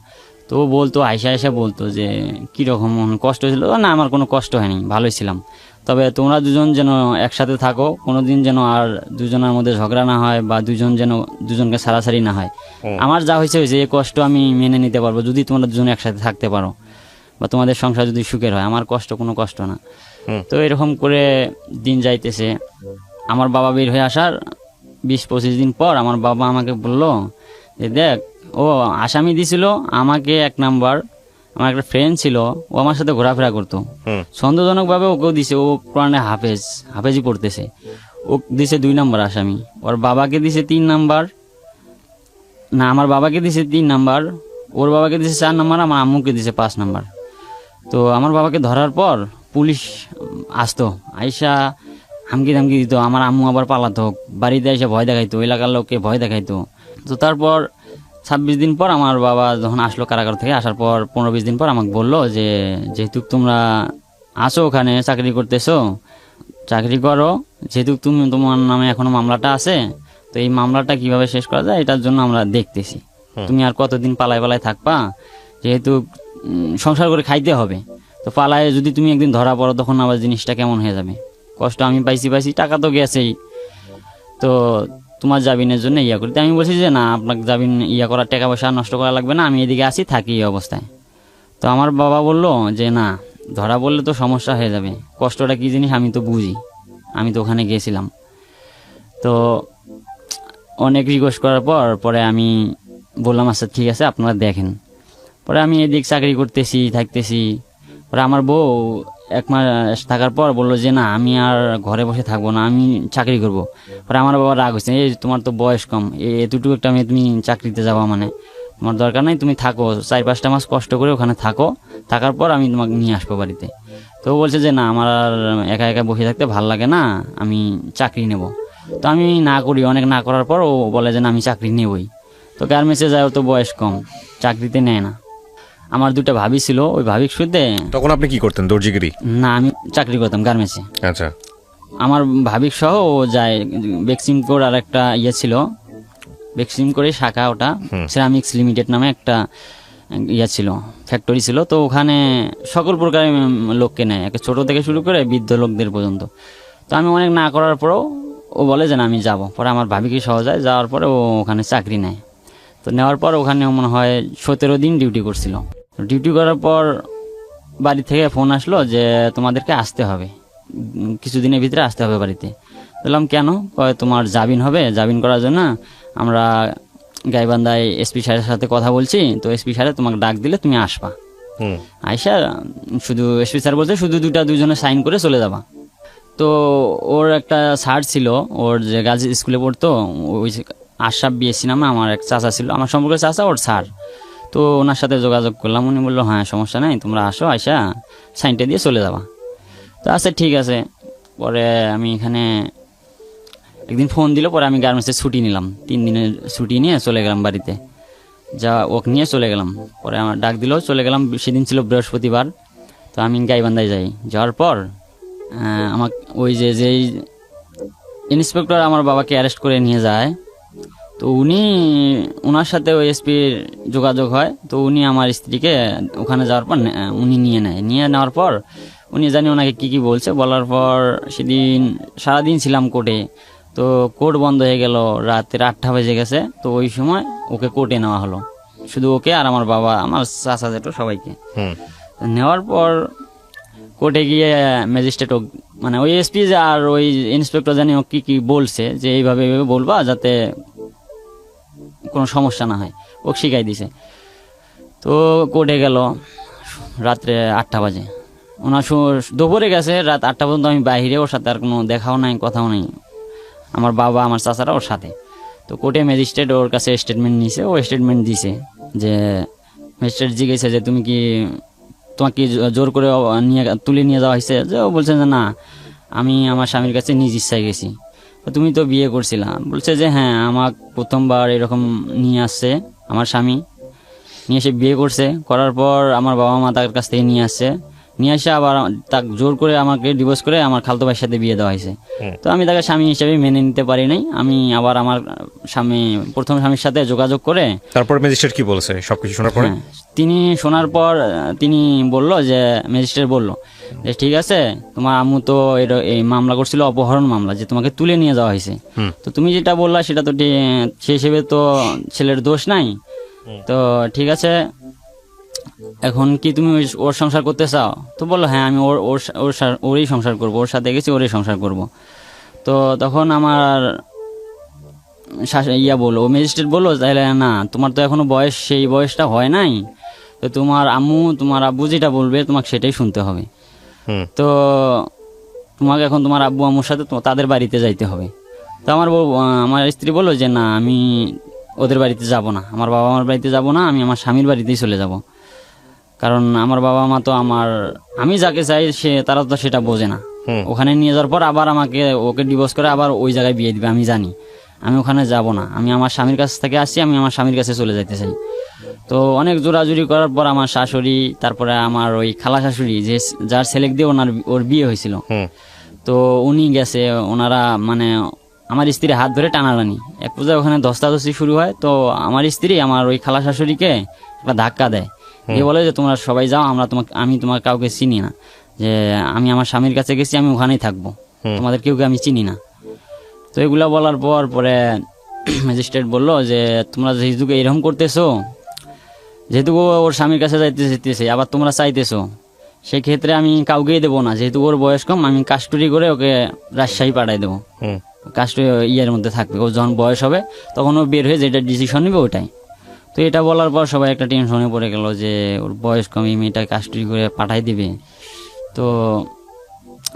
তো ও বলতো, আয়সা বলতো যে কীরকম কষ্ট হয়েছিল। না, আমার কোনো কষ্ট হয়নি, ভালোই ছিলাম। তবে তোমরা দুজন যেন একসাথে থাকো, কোনো দিন যেন আর দুজনের মধ্যে ঝগড়া না হয়, বা দুজন যেন দুজনকে ছাড়াছাড়ি না হয়। আমার যা হয়েছে এই কষ্ট আমি মেনে নিতে পারবো যদি তোমরা দুজন একসাথে থাকতে পারো, বা তোমাদের সংসার যদি সুখের হয়। আমার কষ্ট কোনো কষ্ট না। তো এরকম করে দিন যাইতেছে। আমার বাবা বের হয়ে আসার 20-25 দিন পর আমার বাবা আমাকে বললো যে দেখ, ও আসামি দিছিল আমাকে 1 নাম্বার, আমার একটা ফ্রেন্ড ছিল, ও আমার সাথে ঘোরাফেরা করতো, সন্দেহজনকভাবে ওকেও দিছে, ও কোরআনে হাফেজি পড়তেছে, ও দিছে 2 নাম্বার আসামি। ওর বাবাকে দিছে 3 নাম্বার, না আমার বাবাকে দিছে 3 নাম্বার, ওর বাবাকে দিছে 4 নাম্বার, আমার আম্মুকে দিছে 5 নাম্বার। তো আমার বাবাকে ধরার পর পুলিশ আসতো, আইসা হামকি ধামকি দিত, আমার আম্মু আবার পালাতো, বাড়িতে এসে ভয় দেখাইতো, এলাকার লোককে ভয় দেখাইতো। তো তারপর 26 দিন পর আমার বাবা যখন আসলো কারাগার থেকে, আসার পর 15-20 দিন পর আমাকে বললো যে যেহেতু তোমরা আসো ওখানে চাকরি করতেছো, চাকরি করো, যেহেতু তোমার নামে এখনো মামলাটা আছে, তো এই মামলাটা কিভাবে শেষ করা যায় এটার জন্য আমরা দেখতেছি। তুমি আর কতদিন পালায় থাকবা, যেহেতু সংসার করে খাইতে হবে, তো পালায় যদি তুমি একদিন ধরা পড়ো তখন আবার জিনিসটা কেমন হয়ে যাবে। কষ্ট আমি পাইছি, টাকা তো গেছেই, তো তোমার জামিনের জন্য ইয়া করি। আমি বলছি যে না, আপনাকে জামিন করার টাকা পয়সা নষ্ট করা লাগবে না, আমি এদিকে আসি থাকি এই অবস্থায়। তো আমার বাবা বললো যে না, ধরা পড়লে তো সমস্যা হয়ে যাবে, কষ্টটা কী জিনিস আমি তো বুঝি, আমি তো ওখানে গেছিলাম। তো অনেক রিকোয়েস্ট করার পরে আমি বললাম আচ্ছা ঠিক আছে আপনারা দেখেন। পরে আমি এদিক চাকরি থাকতেছি। পরে আমার বউ 1 মাস থাকার পর বললো যে না, আমি আর ঘরে বসে থাকবো না, আমি চাকরি করব। পরে আমার বাবা রাগ হয়েছে, এই তোমার তো বয়স কম, এতটুকু একটা মেয়ে তুমি চাকরিতে যাওয়া মানে তোমার দরকার নাই, তুমি থাকো 4-5টা মাস কষ্ট করে ওখানে থাকো, থাকার পর আমি তোমাকে নিয়ে আসবো বাড়িতে। তো ও বলছে যে না, আমার আর একা একা বসে থাকতে ভাল লাগে না, আমি চাকরি নেব। তো আমি না করি, অনেক না করার পর ও বলে যে না আমি চাকরি নেবই। তো গার্মেন্টসে যায়, ও তো বয়স কম, চাকরিতে নেয় না। আমার 2টা ভাবি ছিল, ওই ভাবির সুদে। তখন আপনি কি করতেন? দর্জিগিরি? না, আমি চাকরি করতাম গার্মেন্টসে। আচ্ছা। আমার ভাবিক সহ ও যায় বেক্সিমকোর, আর একটা ছিল বেক্সিমকোরের শাখা, ওটা সেরামিক্স লিমিটেড নামে একটা ছিল, ফ্যাক্টরি ছিল। তো ওখানে সকল প্রকারের লোককে নেয়, একটা ছোট থেকে শুরু করে বৃদ্ধ লোকদের পর্যন্ত। তো আমি অনেক না করার পরেও ও বলে যে না আমি যাব। পরে আমার ভাবিকে সহ যায়, যাওয়ার পরে ও ওখানে চাকরি নেয়। তো নেওয়ার পর ওখানে মনে হয় 17 দিন ডিউটি করছিল। ডিউটি করার পর বাড়ি থেকে ফোন আসলো যে তোমাদেরকে আসতে হবে, কিছুদিনের ভিতরে আসতে হবে বাড়িতে। বললাম কেন? কয় তোমার জামিন হবে, জামিন করার জন্য আমরা গাইবান্ধায় এসপি স্যারের সাথে কথা বলছি, তো এসপি স্যারে তোমাকে ডাক দিলে তুমি আসবা। আইসা শুধু এসপি স্যার বলছে শুধু 2জনে সাইন করে চলে যাবা। তো ওর একটা স্যার ছিল, ওর যে গার্লস স্কুলে পড়তো, ওই যে আশরাফ বিএসসি নামে আমার এক চাচা ছিল, আমার সম্পর্কে চাচা ওর স্যার। তো ওনার সাথে যোগাযোগ করলাম, উনি বললো হ্যাঁ সমস্যা নাই, তোমরা আসো, আইসা সাইনটা দিয়ে চলে যাবা। তো আচ্ছা ঠিক আছে। পরে আমি এখানে একদিন ফোন দিল, পরে আমি গার্মেন্টসে ছুটি নিলাম, 3 দিনের ছুটি নিয়ে চলে গেলাম বাড়িতে, যা ওক নিয়ে চলে গেলাম। পরে আমার ডাক দিল, চলে গেলাম। সেদিন ছিল বৃহস্পতিবার। তো আমি গাইবান্ধায় যাই, যাওয়ার পর আমার ওই যে যেই ইন্সপেক্টর আমার বাবাকে অ্যারেস্ট করে নিয়ে যায়, তো ওনার সাথে ওই এসপির যোগাযোগ হয়। তো উনি আমার স্ত্রীকে ওখানে যাওয়ার পর উনি নিয়ে নেওয়ার পর উনি জানি ওনাকে কি বলছে, বলার পর সেদিন সারাদিন ছিলাম কোর্টে। তো কোর্ট বন্ধ হয়ে গেল, রাতের 8টা বেজে গেছে। তো ওই সময় ওকে কোর্টে নেওয়া হলো, শুধু ওকে আর আমার বাবা, আমার চাচা জেঠু সবাইকে। নেওয়ার পর কোর্টে গিয়ে ম্যাজিস্ট্রেট মানে ওই এসপি আর ওই ইন্সপেক্টর জানি ও কি বলছে, যে এইভাবে বলবা যাতে কোনো সমস্যা না হয়, ও শিখাই দিছে। তো কোর্টে গেল রাত্রে 8টা বাজে, ওনার দুপুরে গেছে, রাত 8টা পর্যন্ত আমি বাইরে, ওর সাথে আর কোনো দেখাও নাই, কথাও নাই, আমার বাবা আমার চাচারা ওর সাথে। তো কোর্টে ম্যাজিস্ট্রেট ওর কাছে স্টেটমেন্ট নিয়েছে, ও স্টেটমেন্ট দিছে, যে ম্যাজিস্ট্রেট জিজ্ঞেসে যে তোমাকে জোর করে তুলে নিয়ে যাওয়া হয়েছে, যে ও বলছে যে না, আমি আমার স্বামীর কাছে নিজ ইচ্ছায় গেছি। তো তুমি তো বিয়ে করছিলা, বলছে যে হ্যাঁ, আমার প্রথমবার এরকম নিয়ে আসছে আমার স্বামী, নিয়ে এসে বিয়ে করছে, করার পর আমার বাবা মা তার কাছ থেকে নিয়ে এসে আবার তাকে জোর করে আমাকে ডিভোর্স করে আমার খালতো ভাইয়ের সাথে বিয়ে দেওয়া হয়েছে। তো আমি তাকে স্বামী হিসেবে মেনে নিতে পারি নাই। আমি আবার আমার প্রথম স্বামীর সাথে যোগাযোগ করে, তারপর ম্যাজিস্ট্রেট কি বলেছে সবকিছু শোনার পরে? তিনি শোনার পর তিনি বলল, যে ম্যাজিস্ট্রেট বলল যে ঠিক আছে, তোমার আম্মু তো এই মামলা করছিল, অপহরণ মামলা, যে তোমাকে তুলে নিয়ে যাওয়া হয়েছে। তো তুমি যেটা বললা সেটা তো সেই হিসেবে তো ছেলের দোষ নাই। তো ঠিক আছে, এখন কি তুমি ওর সংসার করতে চাও? তো বললো হ্যাঁ, আমি ওরই সংসার করব, ওর সাথে গেছি, ওরই সংসার করব। তো তখন আমার বললো, ম্যাজিস্ট্রেট বললো, তাহলে না, তোমার তো এখনো সেই বয়সটা হয় নাই, তো তোমার আম্মু তোমার আব্বু যেটা বলবে তোমাকে সেটাই শুনতে হবে। তো তোমাকে এখন তোমার আব্বু আম্মুর সাথে তাদের বাড়িতে যাইতে হবে। তো আমার স্ত্রী বললো যে না, আমি ওদের বাড়িতে যাব না, আমার বাবা মার বাড়িতে যাব না, আমি আমার স্বামীর বাড়িতেই চলে যাব। কারণ আমার বাবা মা তো আমি যাকে চাই তারা তো সেটা বোঝে না। ওখানে নিয়ে যাওয়ার পর আবার ওকে ডিভোর্স করে আবার ওই জায়গায় বিয়ে দিবে, আমি জানি। আমি ওখানে যাব না, আমি আমার স্বামীর কাছ থেকে আসছি, আমি আমার স্বামীর কাছে চলে যেতে চাই। তো অনেক জোরাজুরি করার পর আমার শাশুড়ি, তারপরে আমার ওই খালা শাশুড়ি, যার ছেলে দিয়ে ওর বিয়ে হয়েছিল, তো উনি গেছে, ওনারা মানে আমার স্ত্রীর হাত ধরে টানাটানি, এক পর্যায়ে ওখানে ধস্তাধস্তি শুরু হয়। তো আমার স্ত্রী আমার ওই খালা শাশুড়িকে একটা ধাক্কা দেয়, দিয়ে বলে যে তোমরা সবাই যাও, আমি তোমার কাউকে চিনি না, যে আমি আমার স্বামীর কাছে গেছি, আমি ওখানেই থাকবো, তোমাদের কেউকে আমি চিনি না। তো এগুলা বলার পরে ম্যাজিস্ট্রেট বললো যে তোমরা যেহেতু এরকম করতেছো, যেহেতু ওর স্বামীর কাছে যাইতেছে, আবার তোমরা চাইতেছো, সেক্ষেত্রে আমি কাউকেই দেবো না, যেহেতু ওর বয়স কম, আমি কাস্টডি করে ওকে রাজশাহী পাঠাই দেবো, কাস্টডি ইয়ের মধ্যে থাকবে, ও যখন বয়স হবে তখন ও বের হয়ে যেটা ডিসিশন নিবে ওটাই। তো এটা বলার পর সবাই একটা টেনশনে পড়ে গেল, যে ওর বয়স কম, এই মেয়েটা কাস্টডি করে পাঠাই দিবে। তো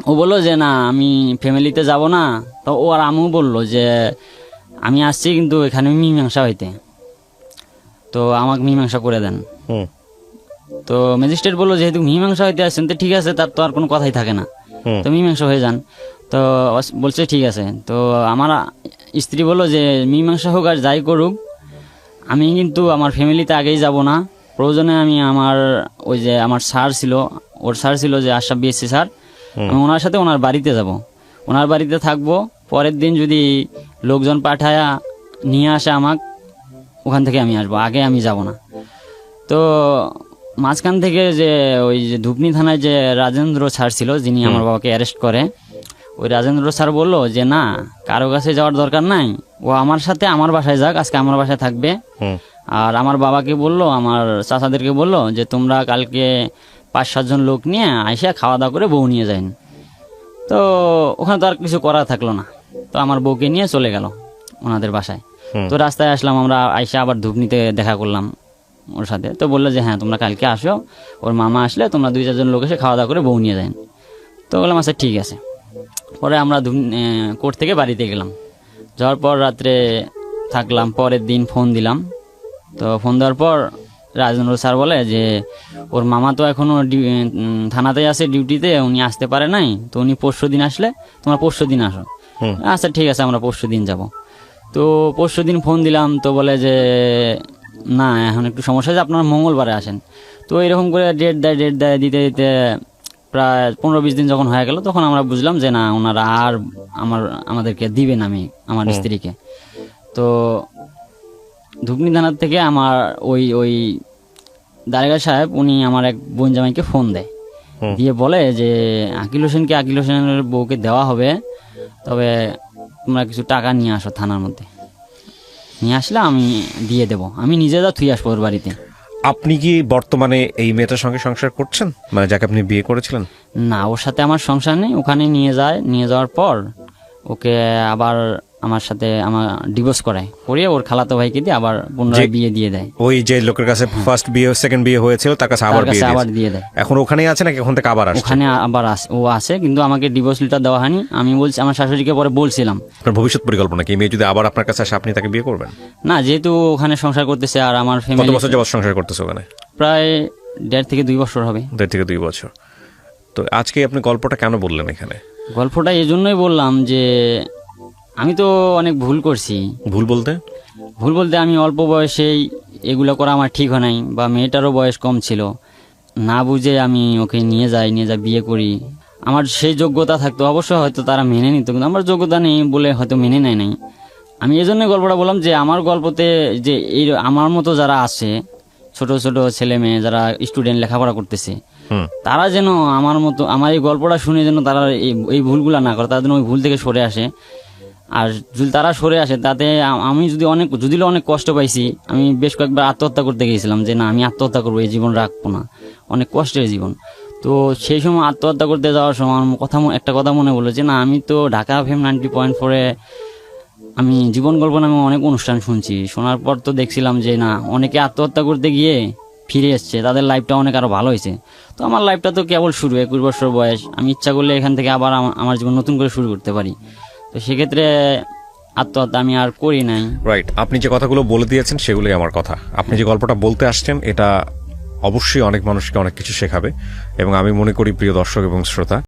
ও বললো যে না, আমি ফ্যামিলিতে যাব না। তো ও আর আমিও বললো যে আমি আসছি কিন্তু এখানে মীমাংসা হইতে, তো আমাকে মীমাংসা করে দেন। তো ম্যাজিস্ট্রেট বললো যেহেতু মীমাংসা হইতে আসছেন, তো ঠিক আছে, তার তো আর কোনো কথাই থাকে না, তো মীমাংসা হয়ে যান। তো বলছে ঠিক আছে। তো আমার স্ত্রী বললো যে মীমাংসা হোক আর যাই করুক, আমি কিন্তু আমার ফ্যামিলিতে আগেই যাব না, প্রয়োজনে আমি ওই যে আমার ওর স্যার ছিল যে আশরাফ বিএসসি স্যার, আমি ওনার সাথে ওনার বাড়িতে যাব, ওনার বাড়িতে থাকবো। পরের দিন যদি লোকজন পাঠায়া নিয়ে আসে আমাকে, ওখান থেকে আমি আসবো, আগে আমি যাব না। তো মাঝখান থেকে যে ওই যে ধুপনি থানায় যে রাজেন্দ্র স্যার ছিল, যিনি আমার বাবাকে অ্যারেস্ট করে, ওই রাজেন্দ্র স্যার বললো যে না, কারো কাছে যাওয়ার দরকার নাই, ও আমার সাথে আমার বাসায় যাক, আজকে আমার বাসায় থাকবে। আর আমার বাবাকে বললো, আমার চাচাদেরকে বললো যে তোমরা কালকে 5-7 জন লোক নিয়ে আইসা খাওয়া দাওয়া করে বউ নিয়ে যান। তো ওখানে তো আর কিছু করা থাকলো না, তো আমার বউকে নিয়ে চলে গেল ওনাদের বাসায়। তো রাস্তায় আসলাম, আমরা আইসা আবার ধুপনিতে দেখা করলাম ওর সাথে। তো বললো যে হ্যাঁ, তোমরা কালকে আসো, ওর মামা আসলে তোমরা 2-4 জন লোক এসে খাওয়া দাওয়া করে বউ নিয়ে যান। তো বললাম আচ্ছা ঠিক আছে। পরে আমরা কোর্ট থেকে বাড়িতে গেলাম, যাওয়ার পর রাত্রে থাকলাম, পরের দিন ফোন দিলাম। তো ফোন দেওয়ার পর রাজেন্দ্র স্যার বলে যে ওর মামা তো এখনও থানাতেই আছে ডিউটিতে, উনি আসতে পারে নাই, তো উনি পরশু দিন আসলে তোমরা পরশু দিন আসো। আচ্ছা ঠিক আছে, আমরা পরশু দিন যাব। তো পরশু দিন ফোন দিলাম, তো বলে যে না এখন একটু সমস্যা আছে, আপনারা মঙ্গলবারে আসেন। তো এরকম করে ডেট দেয় দিতে দিতে প্রায় 15-20 দিন যখন হয়ে গেল, তখন আমরা বুঝলাম যে না ওনারা আর আমাদেরকে দিবেন আমি আমার স্ত্রীকে। তো ধুকনি থানার থেকে আমার ওই দারোগা সাহেব উনি আমার এক বোন জামাইকে ফোন দেয়, দিয়ে বলে যে আকিল হোসেনের বউকে দেওয়া হবে, তবে তোমরা কিছু টাকা নিয়ে আসো থানার মধ্যে। নিয়ে আসলে আমি দিয়ে দেবো, আমি নিজে থুই আসবো ওর বাড়িতে। আপনি কি বর্তমানে এই মেয়েটার সঙ্গে সংসার করছেন, মানে যাকে আপনি বিয়ে করেছিলেন? না, ওর সাথে আমার সংসার নেই। ওখানে নিয়ে যাওয়ার পর ওকে আবার আমার সাথে আমার ডিভোর্স করিয়ে ওর খালাতো ভাইকে দিয়ে আবার পুনরায় বিয়ে দিয়ে দেয়। ওই যে লোকের কাছে ফার্স্ট বিয়ে সেকেন্ড বিয়ে হয়েছিল তার কাছে আবার দিয়ে দেয়। এখন ওখানেই আছে নাকি ওখান থেকে আবার আসছে? ওখানে আবার ও আসে, কিন্তু আমাকে ডিভোর্স লেটার দেওয়া হয়নি। আমি বলছি আমার শাশুড়িকে পরে বলছিলাম। আপনার ভবিষ্যৎ পরিকল্পনা কি, মেয়ে যদি আবার আপনার কাছে আসে আপনি তাকে বিয়ে করবেন? না, যেহেতু ওখানে সংসার করতেছে আর আমার কত ফ্যামিলি। বছর যাবত সংসার করতেছে ওখানে? প্রায় 1.5 থেকে 2 বছর হবে। 1.5 থেকে 2 বছর। তো আজকে আপনি গল্পটা কেন বললেন এখানে? গল্পটা এই জন্যই বললাম যে আমি তো অনেক ভুল করছি। ভুল বলতে আমি অল্প বয়সেই এগুলো করা আমার ঠিক হয় নাই, বা মেয়েটারও বয়স কম ছিল, না বুঝে আমি ওকে নিয়ে যাই বিয়ে করি। আমার সেই যোগ্যতা থাকতো অবশ্যই হয়তো তারা মেনে নিত, কিন্তু আমার যোগ্যতা নেই বলে হয়তো মেনে নেয় নাই। আমি এই জন্যই গল্পটা বললাম যে আমার গল্পতে যে এই আমার মতো যারা আছে, ছোট ছোট ছেলে মেয়ে যারা স্টুডেন্ট লেখাপড়া করতেছে, তারা যেন আমার মতো আমার এই গল্পটা শুনে যেন তারা এই ভুলগুলা না করে, তারা যেন ওই ভুল থেকে সরে আসে। আর যদি তারা সরে আসে তাতে আমি যদি অনেক কষ্ট পাইছি, আমি বেশ কয়েকবার আত্মহত্যা করতে গিয়েছিলাম যে না আমি আত্মহত্যা করবো, এই জীবন রাখবো না, অনেক কষ্টের জীবন। তো সেই সময় আত্মহত্যা করতে যাওয়ার সময় আমার একটা কথা মনে হলো যে না আমি তো ঢাকা FM 90.4 আমি জীবন গল্প নামে অনেক অনুষ্ঠান শুনছি, শোনার পর তো দেখছিলাম যে না অনেকে আত্মহত্যা করতে গিয়ে ফিরে এসছে, তাদের লাইফটা অনেক আরো ভালো হয়েছে। তো আমার লাইফটা তো কেবল শুরু, 21 বছর বয়স, আমি ইচ্ছা করলে এখান থেকে আবার আমার জীবন নতুন করে শুরু করতে পারি। তো সেক্ষেত্রে আত্মহত্যা আমি আর করি নাই। রাইট, আপনি যে কথাগুলো বলে দিয়েছেন সেগুলোই আমার কথা। আপনি যে গল্পটা বলতে আসছেন এটা অবশ্যই অনেক মানুষকে অনেক কিছু শেখাবে, এবং আমি মনে করি প্রিয় দর্শক এবং শ্রোতা